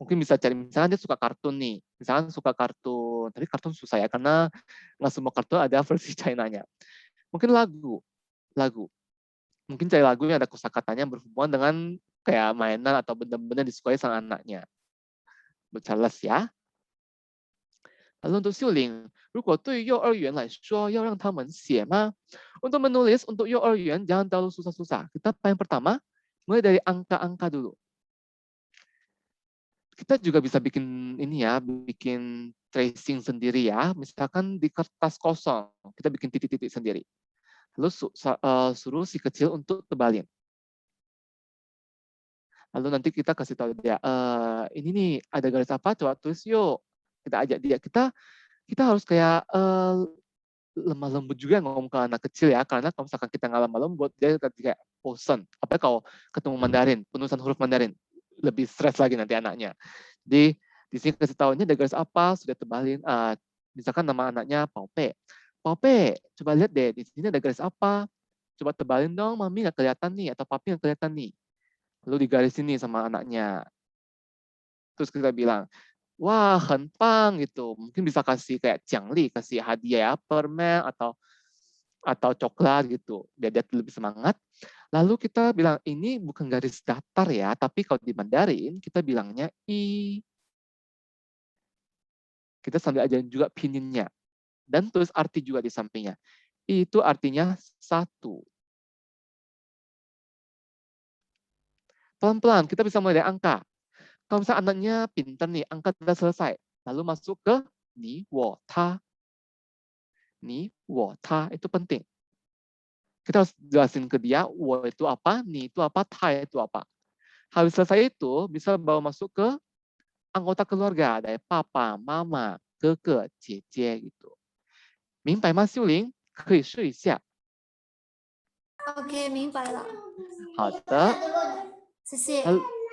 Mungkin bisa cari, misalnya dia suka kartun nih. Misalnya suka kartun, tapi kartun susah ya, karena nggak semua kartun ada versi China-nya. Mungkin lagu. Mungkin cari lagu yang ada kosakatanya berhubungan dengan kayak mainan atau benda-benda disukai sang anaknya. Bercalas ya. Lalu untuk Xiuling, 如果对幼儿园来说要让他们写吗? Untuk menulis untuk 幼儿园 jangan terlalu susah-susah. Kita yang pertama mulai dari angka-angka dulu. Kita juga bisa bikin ini ya, bikin tracing sendiri ya. Misalkan di kertas kosong, kita bikin titik-titik sendiri. Lalu suruh si kecil untuk tebalin. Lalu nanti kita kasih tahu dia, ini nih ada garis apa, coba tulis yuk. Kita ajak dia, kita harus kayak lemah lembut juga ngomong ke anak kecil ya, karena kalau misalkan kita nggak lemah lembut, dia kayak bosan. Apalagi kalau ketemu Mandarin, penulisan huruf Mandarin, lebih stres lagi nanti anaknya. Jadi di sini kasih tahu ini ada garis apa, sudah tebalin. Misalkan nama anaknya Paupe. Paupe, coba lihat deh, di sini ada garis apa. Coba tebalin dong, mami nggak kelihatan nih, atau papi nggak kelihatan nih. Lalu digarisin nih sama anaknya. Terus kita bilang, wah, henpang gitu. Mungkin bisa kasih kayak jiangli, kasih hadiah ya, permen atau coklat gitu. Biar dia lebih semangat. Lalu kita bilang, ini bukan garis datar ya, tapi kalau di Mandarin kita bilangnya i. Kita sambil ajarin juga pininnya. Dan tulis arti juga di sampingnya. I itu artinya 1. Pelan-pelan, kita bisa mulai dari angka. kalau misalnya anaknya pintar nih, angka sudah selesai, lalu masuk ke ni, wo, ta. Ni, wo, ta itu penting. Kita harus jelasin ke dia, wo itu apa, ni itu apa, ta itu apa. Habis selesai itu, bisa bawa masuk ke anggota keluarga, dari papa, mama, keke, cie gitu. 明白吗，秀玲？可以试一下。OK，明白了，好的，谢谢。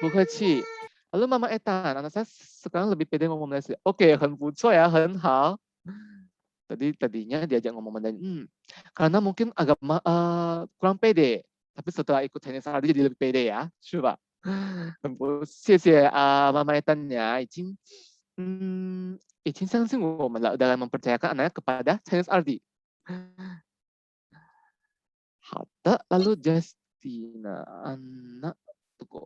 不客气。Lalu Mama Ethan, anak saya sekarang lebih pede ngomong Malaysia. Oke, 很不错ya, 很好。Tadinya diajak ngomong Mandarin, karena mungkin agak kurang pede. Tapi setelah ikut Chinese RD jadi lebih pede ya, 是吧？谢谢妈妈 Ethan 呀，已经相信我们了dalam mempercayakan anaknya kepada Chinese RD。好的，lalu Justina, anak tunggu.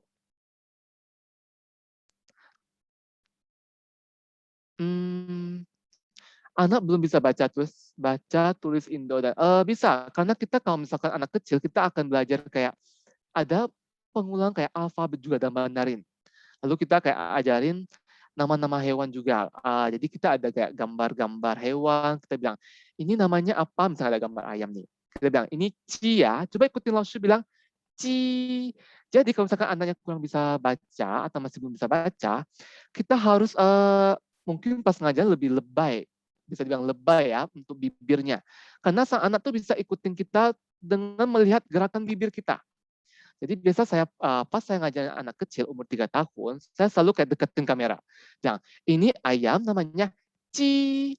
Anak belum bisa baca tulis Indo dan bisa karena kita kalau misalkan anak kecil kita akan belajar kayak ada pengulang kayak alfabet juga dalam Mandarin. Lalu kita kayak ajarin nama-nama hewan juga. Jadi kita ada kayak gambar-gambar hewan. Kita bilang ini namanya apa? Misalnya ada gambar ayam nih. Kita bilang ini ci ya. Coba ikutin Laosu bilang ci. Jadi kalau misalkan anaknya kurang bisa baca atau masih belum bisa baca, kita harus mungkin pas ngajar lebih lebay. Bisa dibilang lebay ya untuk bibirnya. Karena sang anak tuh bisa ikutin kita dengan melihat gerakan bibir kita. Jadi biasa saya pas saya ngajarin anak kecil umur 3 tahun, saya selalu kayak deketin kamera. Bilang, ini ayam namanya ci,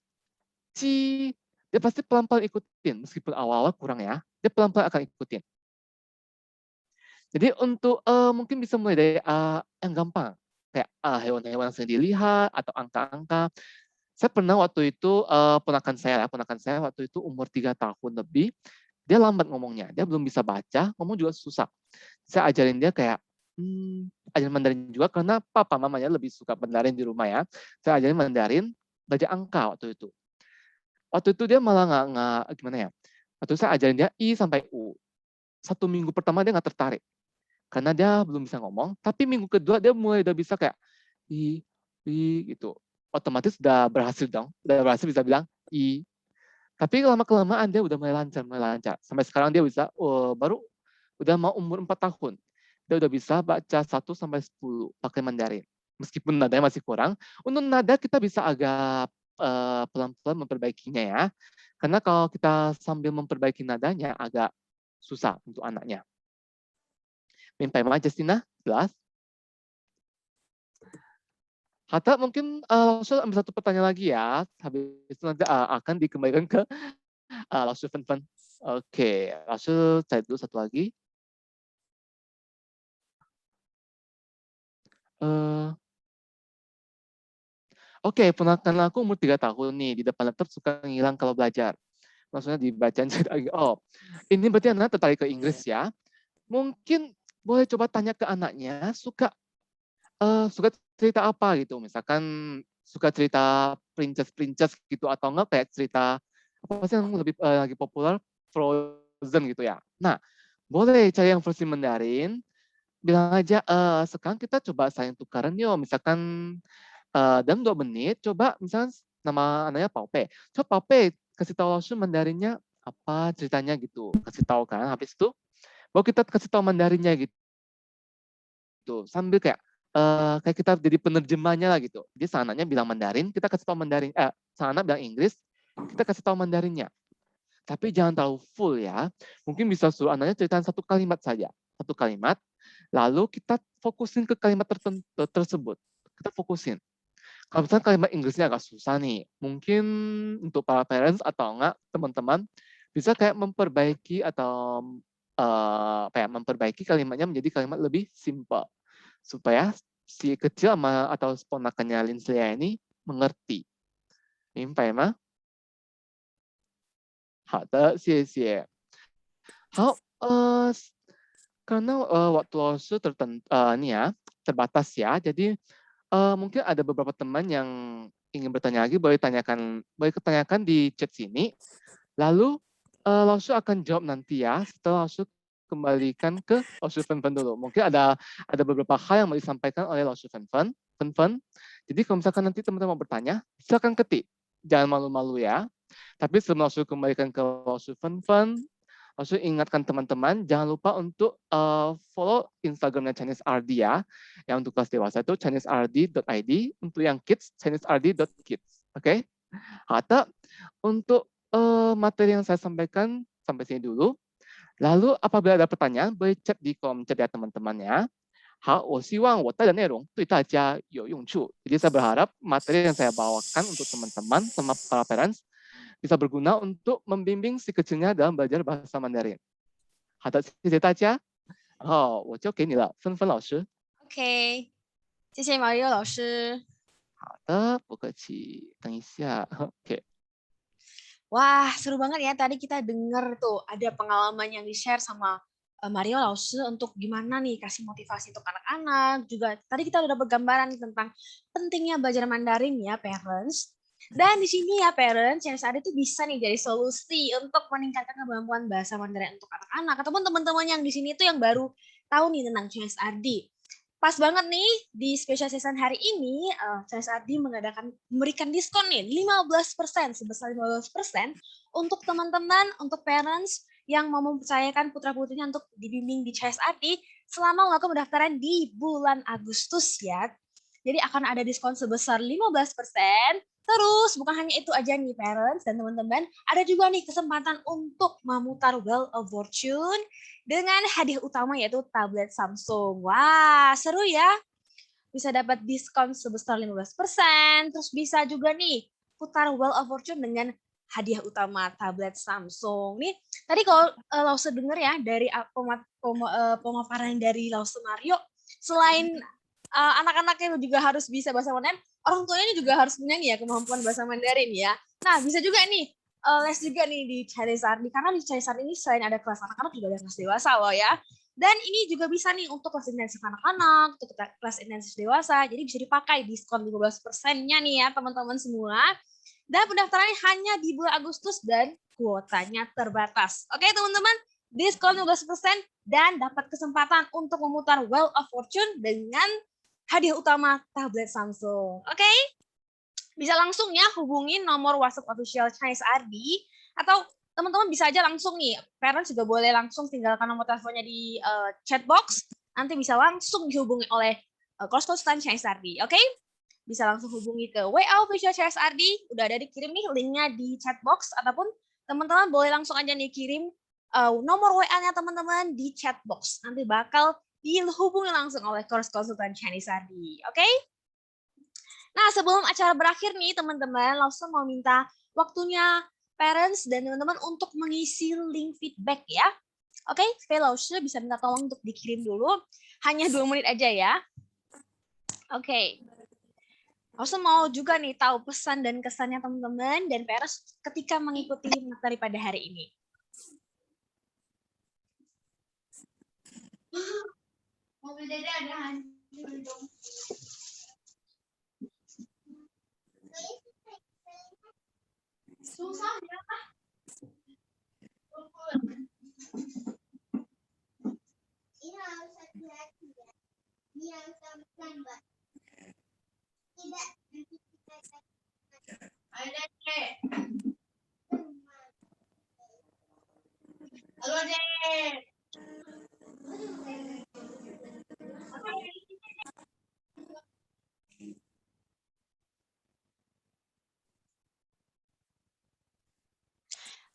ci. Dia pasti pelan-pelan ikutin, meskipun awal-awal kurang ya. Dia pelan-pelan akan ikutin. Jadi untuk mungkin bisa mulai dari yang gampang. Kayak hewan-hewan yang sering dilihat, atau angka-angka. Saya pernah waktu itu, ponakan saya waktu itu umur 3 tahun lebih, dia lambat ngomongnya, dia belum bisa baca, ngomong juga susah. Saya ajarin dia kayak, ajarin Mandarin juga karena papa mamanya lebih suka Mandarin di rumah ya. Saya ajarin Mandarin, belajar angka waktu itu. Waktu itu dia malah nggak gimana ya, waktu itu saya ajarin dia I sampai U. 1 minggu pertama dia nggak tertarik, karena dia belum bisa ngomong, tapi minggu kedua dia mulai udah bisa kayak I gitu. Otomatis udah berhasil dong, udah berhasil bisa bilang I. Tapi lama-kelamaan dia udah mulai lancar. Sampai sekarang dia bisa, baru udah mau umur 4 tahun. Dia udah bisa baca 1 sampai 10 pakai Mandarin. Meskipun nadanya masih kurang, untuk nada kita bisa agak pelan-pelan memperbaikinya ya. Karena kalau kita sambil memperbaiki nadanya agak susah untuk anaknya. Mimpi Ma Justina, jelas? Hatta mungkin langsung ambil satu pertanyaan lagi ya. Habis itu nanti akan dikembalikan ke langsung Fen. Oke, langsung cari dulu satu lagi. Oke, ponakan aku umur 3 tahun nih, di depan laptop suka ngilang kalau belajar. Maksudnya dibacain lagi. Oh, ini berarti anak tertarik ke Inggris ya. Mungkin boleh coba tanya ke anaknya, suka cerita apa gitu. Misalkan suka cerita princess gitu, atau enggak kayak cerita apa sih yang lebih lagi populer, Frozen gitu ya. Nah, boleh cari yang versi Mandarin, bilang aja, sekarang kita coba saling tukaran yuk. Misalkan dalam 2 menit, coba misalnya nama anaknya Paupe. Coba Paupe kasih tahu langsung Mandarinnya apa ceritanya gitu. Kasih tahu kan, habis itu baru kita kasih tahu Mandarinnya gitu. Sambil kayak kita jadi penerjemahnya lah gitu. Jadi sang anaknya bilang Mandarin, kita kasih tahu Mandarin. Sang anak bilang Inggris, kita kasih tahu Mandarinnya. Tapi jangan terlalu full ya. Mungkin bisa suruh anaknya ceritain 1 kalimat saja. 1 kalimat, lalu kita fokusin ke kalimat tersebut. Kita fokusin. Kalau misalnya kalimat Inggrisnya agak susah nih, mungkin untuk para parents atau enggak teman-teman bisa kayak memperbaiki atau memperbaiki kalimatnya menjadi kalimat lebih simple supaya si kecil atau ponakannya Linsley ini mengerti. 明白吗？好的，谢谢。好，karena waktu langsung terbatas ya, jadi mungkin ada beberapa teman yang ingin bertanya lagi, boleh tanyakan di chat sini. Lalu langsung akan jawab nanti ya, setelah langsung kembalikan ke langsung Fen dulu. Mungkin ada beberapa hal yang mau disampaikan oleh langsung Fen. fun-fun. Jadi kalau misalkan nanti teman-teman mau bertanya, silakan ketik. Jangan malu-malu ya. Tapi sebelum langsung kembalikan ke langsung fun-fun, langsung ingatkan teman-teman, jangan lupa untuk follow Instagramnya Chinese RD ya. Yang untuk kelas dewasa itu chineserd.id, untuk yang kids, chineserd.kids. Oke? Atau untuk materi yang saya sampaikan sampai sini dulu. Lalu apabila ada pertanyaan, boleh chat di kolom chat ya teman-teman ya. 好，我希望我带的内容对大家有用处。Jadi saya berharap materi yang saya bawakan untuk teman-teman sama para parents bisa berguna untuk membimbing si kecilnya dalam belajar bahasa Mandarin. 好的，谢谢大家。然后我就给你了，芬芬老师。OK，谢谢Mario 老师。好的，不客气。等一下，OK。Wah, seru banget ya. Tadi kita dengar tuh ada pengalaman yang di-share sama Mario Lause untuk gimana nih kasih motivasi untuk anak-anak. Juga tadi kita udah bergambaran nih tentang pentingnya belajar Mandarin ya, parents. Dan di sini ya, parents, yang saat itu bisa nih jadi solusi untuk meningkatkan kemampuan bahasa Mandarin untuk anak-anak. Ataupun teman-teman yang di sini tuh yang baru tahu nih tentang Chinese RD. Pas banget nih di special season hari ini, Chinese RD memberikan diskon nih 15%, sebesar 15% untuk teman-teman, untuk parents yang mau mempercayakan putra-putrinya untuk dibimbing di Chinese RD selama melakukan pendaftaran di bulan Agustus ya. Jadi akan ada diskon sebesar 15%. Terus bukan hanya itu aja nih parents dan teman-teman, ada juga nih kesempatan untuk memutar Wheel of Fortune dengan hadiah utama yaitu tablet Samsung. Wah, seru ya. Bisa dapat diskon sebesar 15%, terus bisa juga nih putar Wheel of Fortune dengan hadiah utama tablet Samsung. Nih, tadi kalau Lause dengar ya dari pemaparan dari Lause Mario, selain anak-anaknya juga harus bisa bahasa Mandarin, orang tuanya juga harus punya nih ya kemampuan bahasa Mandarin ya. Nah, bisa juga nih les juga nih di Chinese RD, karena di Chinese RD ini selain ada kelas anak-anak juga ada kelas dewasa loh ya. Dan ini juga bisa nih untuk kelas intensif anak-anak, untuk kelas intensif dewasa, jadi bisa dipakai diskon 15%-nya nih ya teman-teman semua. Dan pendaftarannya hanya di bulan Agustus dan kuotanya terbatas. Oke teman-teman, diskon 15% dan dapat kesempatan untuk memutar Wheel of Fortune dengan hadiah utama tablet Samsung. Oke? Bisa langsung ya hubungin nomor WhatsApp official Chinese RD atau teman-teman bisa aja langsung nih, parents juga boleh langsung tinggalkan nomor teleponnya di chat box, nanti bisa langsung dihubungi oleh konsultan Chinese RD, oke? Bisa langsung hubungi ke WA official Chinese RD, udah ada dikirim nih linknya di chat box, ataupun teman-teman boleh langsung aja nih kirim nomor WA-nya teman-teman di chat box, nanti bakal dihubungi langsung oleh konsultan Chinese RD, oke? Nah, sebelum acara berakhir nih teman-teman, langsung mau minta waktunya parents dan teman-teman untuk mengisi link feedback ya. Oke, Lause bisa minta tolong untuk dikirim dulu. Hanya 2 menit aja ya. Oke. Lause mau juga nih tahu pesan dan kesannya teman-teman dan parents ketika mengikuti materi pada hari ini. Mobil dede ada hancur dong. Susah ya. Ini harus hati-hati ya. Ini harus lambat. Tidak. Ada deh. Halo deh.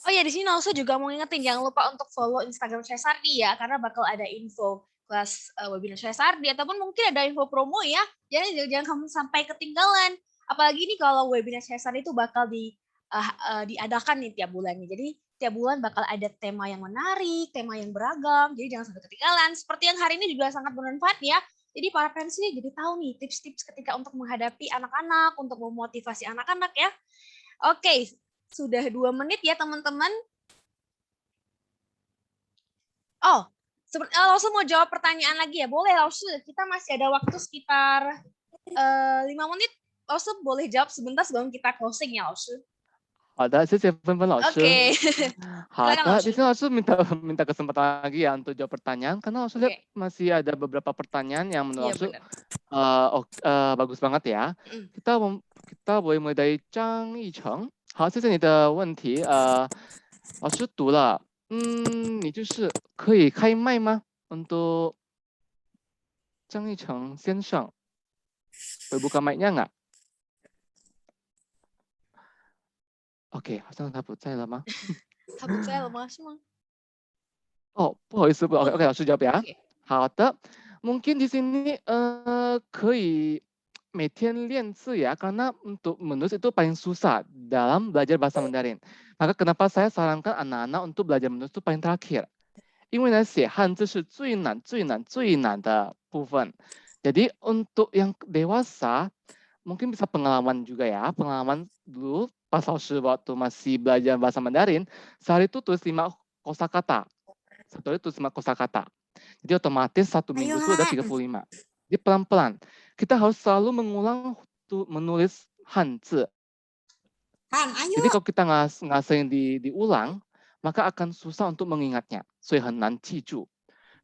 Oh ya, di sini Lause juga mau ngingetin jangan lupa untuk follow Instagram Chinese RD ya, karena bakal ada info kelas webinar Chinese RD ataupun mungkin ada info promo ya. Jadi jangan kamu sampai ketinggalan. Apalagi nih kalau webinar Chinese RD itu bakal diadakan nih tiap bulannya. Jadi tiap bulan bakal ada tema yang menarik, tema yang beragam. Jadi jangan sampai ketinggalan. Seperti yang hari ini juga sangat bermanfaat ya. Jadi para parents ini jadi tahu nih tips-tips ketika untuk menghadapi anak-anak, untuk memotivasi anak-anak ya. Oke, sudah 2 menit ya teman-teman. Oh, Lause mau jawab pertanyaan lagi ya? Boleh Lause, kita masih ada waktu sekitar 5 menit. Lause boleh jawab sebentar sebelum kita closing ya Lause. 好的，谢谢芬芬老师。 Oke. 好 Silakan 的， 老 di 师。 sini langsung minta kesempatan lagi ya untuk jawab pertanyaan karena langsung lihat Oke. masih ada beberapa pertanyaan yang menurut Iya langsung benar. bagus banget ya. Mm. kita boleh mulai dari Zhang Yicheng。好，谢谢你的问题。老师读了，你就是可以开麦吗？untuk Zhang Yicheng先生， boleh buka mic-nya nggak？ OK， 好像他不在了吗？ 他不在了吗？是吗？哦，不好意思，哦 OK， 老师jawab ya。 Oke. 好的，mungkin di sini 可以每天练字ya, karena untuk menulis itu paling susah dalam belajar bahasa Mandarin. Maka kenapa saya sarankan anak-anak untuk belajar menulis itu paling terakhir. 因为呢，写汉字是最难、最难、最难的部分。Jadi untuk yang dewasa, mungkin bisa pengalaman juga ya. Pengalaman dulu pas waktu masih belajar bahasa Mandarin, sehari itu tulis 5 kosakata. Satu hari tulis 5 kosakata. Jadi otomatis 1 minggu itu ada 35. Jadi pelan-pelan. Kita harus selalu mengulang menulis Hanzi. Jadi kalau kita nggak sering diulang, maka akan susah untuk mengingatnya. 所以很难记住。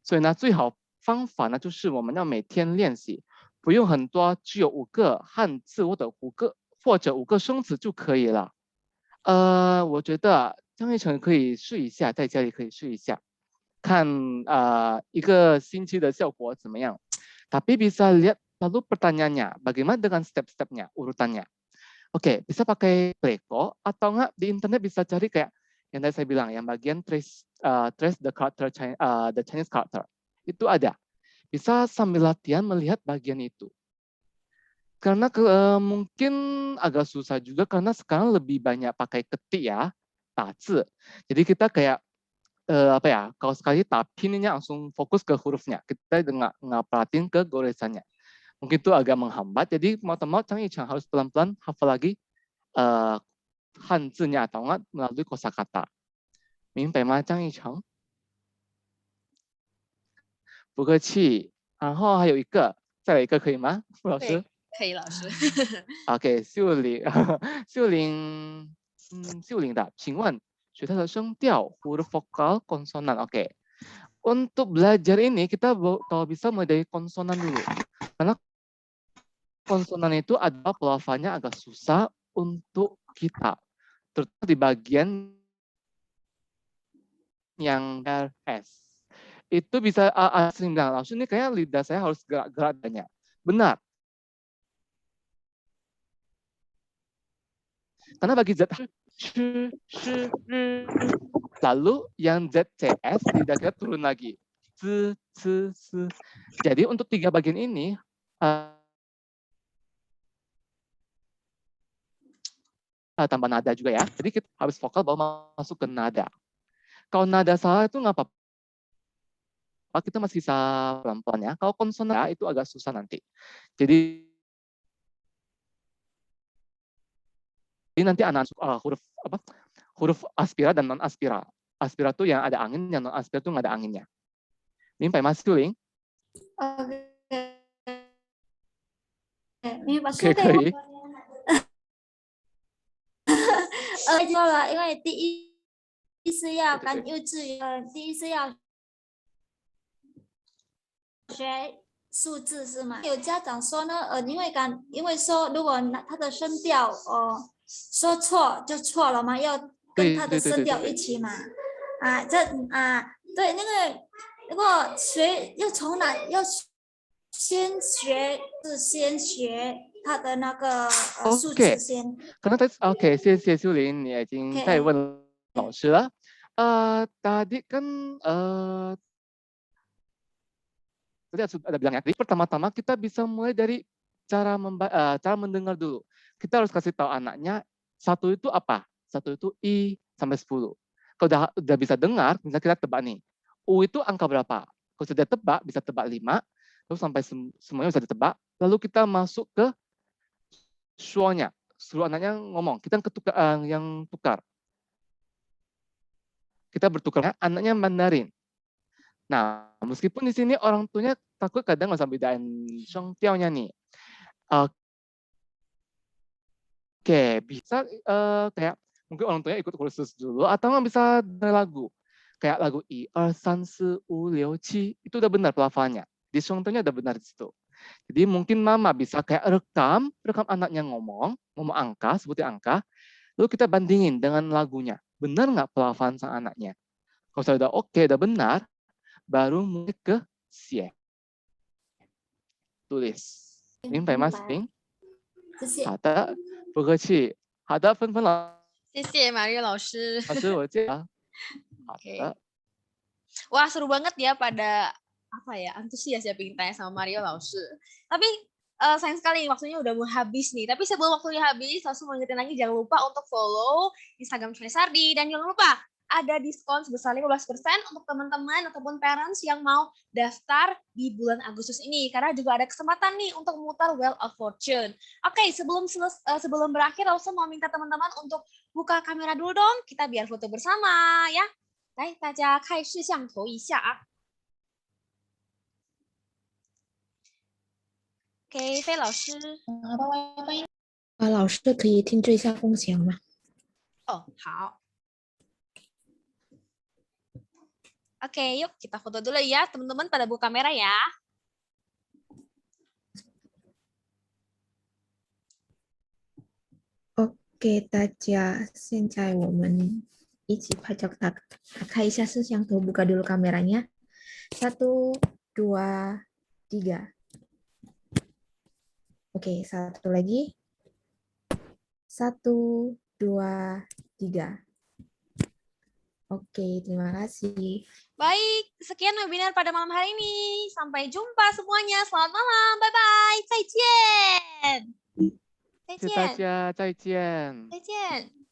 所以呢，最好方法呢，就是我们要每天练习，不用很多，只有5个汉字或者5个生词就可以了。我觉得张一成可以试一下，在家里可以试一下，看1个星期的效果怎么样。Tapi bisa lihat lalu pertanyaannya, bagaimana dengan step-stepnya, urutannya. Oke, bisa pakai Preko atau enggak di internet bisa cari kayak yang tadi saya bilang, yang bagian trace the character, the Chinese character. Itu ada. Bisa sambil latihan melihat bagian itu. Karena mungkin agak susah juga karena sekarang lebih banyak pakai ketik ya, tazi. Jadi kita kayak apa ya, kalau sekali tapi ini langsung fokus ke hurufnya. Kita nggak perhatiin ke goresannya. Mungkin itu agak menghambat. Jadi mau tak mau Chang Yicheng harus pelan-pelan hafal lagi Hanzi-nya atau enggak melalui kosakata. 明白吗，张一成？不客气。然后还有一个，再来一个可以吗，傅老师？可以，老师。OK， 秀玲，秀玲的，请问学它的声调 huruf vokal konsonan. Oke. Untuk belajar ini kita kalau bisa mulai dari konsonan dulu. Karena konsonan itu adalah pelafalannya agak susah untuk kita. Terutama di bagian yang S. Itu bisa sering bilang, langsung ini kayak lidah saya harus gerak-gerak banyak. Benar. Karena bagi Z, lalu yang ZCS lidah kita turun lagi. Jadi untuk 3 bagian ini, tambah nada juga ya. Jadi kita habis vokal baru masuk ke nada. Kalau nada salah itu nggak apa-apa. Kita masih bisa pelan-pelan ya. Kalau konsonan itu agak susah nanti. Jadi nanti huruf aspira dan non aspira. Aspira itu yang ada angin, yang non aspira itu nggak ada anginnya. Ini Pak Mas Tuling. Oke, kali. 说了，因为第一是要跟幼稚园，第一是要学数字是吗？有家长说呢，因为说如果他的声调说错就错了嘛，要跟他的声调一起嘛。对，那个如果要从哪要先学他的那个数字先。Karena tadi oke, 谢谢秀玲，你已经在问老师了。tadi kan tadi ada bilang ya. Jadi pertama-tama kita bisa mulai dari cara mendengar dulu. Kita harus kasih tahu anaknya 1 itu apa? 1 itu I sampai 10. Kalau udah bisa dengar, misalnya kita tebak nih. U itu angka berapa? Kalau sudah tebak, bisa tebak 5, terus sampai semuanya bisa ditebak. Lalu kita masuk ke suaranya, suruh anaknya ngomong. Kita yang tukar. Kita bertukar, anaknya Mandarin. Nah, meskipun di sini orang tuanya takut kadang nggak bisa bedain shengtiao-nya nih. Oke, bisa kayak Mungkin orang tuanya ikut kursus dulu atau nggak bisa dari lagu. Kayak lagu 1, 2, 3, 4, 5, 6 itu udah benar pelafalannya. Di contohnya udah benar di situ. Jadi mungkin mama bisa kayak rekam anaknya ngomong angka, sebutin angka, lalu kita bandingin dengan lagunya. Benar nggak pelafalan sang anaknya? Kalau sudah udah oke, udah benar, baru mulai ke share. Tulis. 明白吗？行，谢谢。好的，不客气。好的，芬芬老谢谢 Mario 老师。师，我记得。好 Oke. 的， Wah, seru banget ya pada apa ya, antusias ya pengen tanya sama Mario Lause. Tapi sayang sekali waktunya udah mau habis nih. Tapi sebelum waktunya habis, langsung mengingetin lagi jangan lupa untuk follow Instagram Chinese Sardi dan jangan lupa ada diskon sebesar 15% untuk teman-teman ataupun parents yang mau daftar di bulan Agustus ini karena juga ada kesempatan nih untuk memutar Wheel of Fortune. Oke, sebelum berakhir langsung mau minta teman-teman untuk buka kamera dulu dong, kita biar foto bersama ya. 来，大家开摄像头一下啊。OK，费老师。老师可以停止一下共享吗？哦，好。Oke, yuk kita foto dulu ya. Teman-teman pada buka kamera ya. OK，大家，现在我们一起拍照，打开一下摄像头，buka dulu kameranya. 1, 2, 3. Oke, satu lagi. 1, 2, 3. Oke, terima kasih. Baik, sekian webinar pada malam hari ini. Sampai jumpa semuanya. Selamat malam. Bye-bye. 再见。再谢谢大见。家，再见。再见。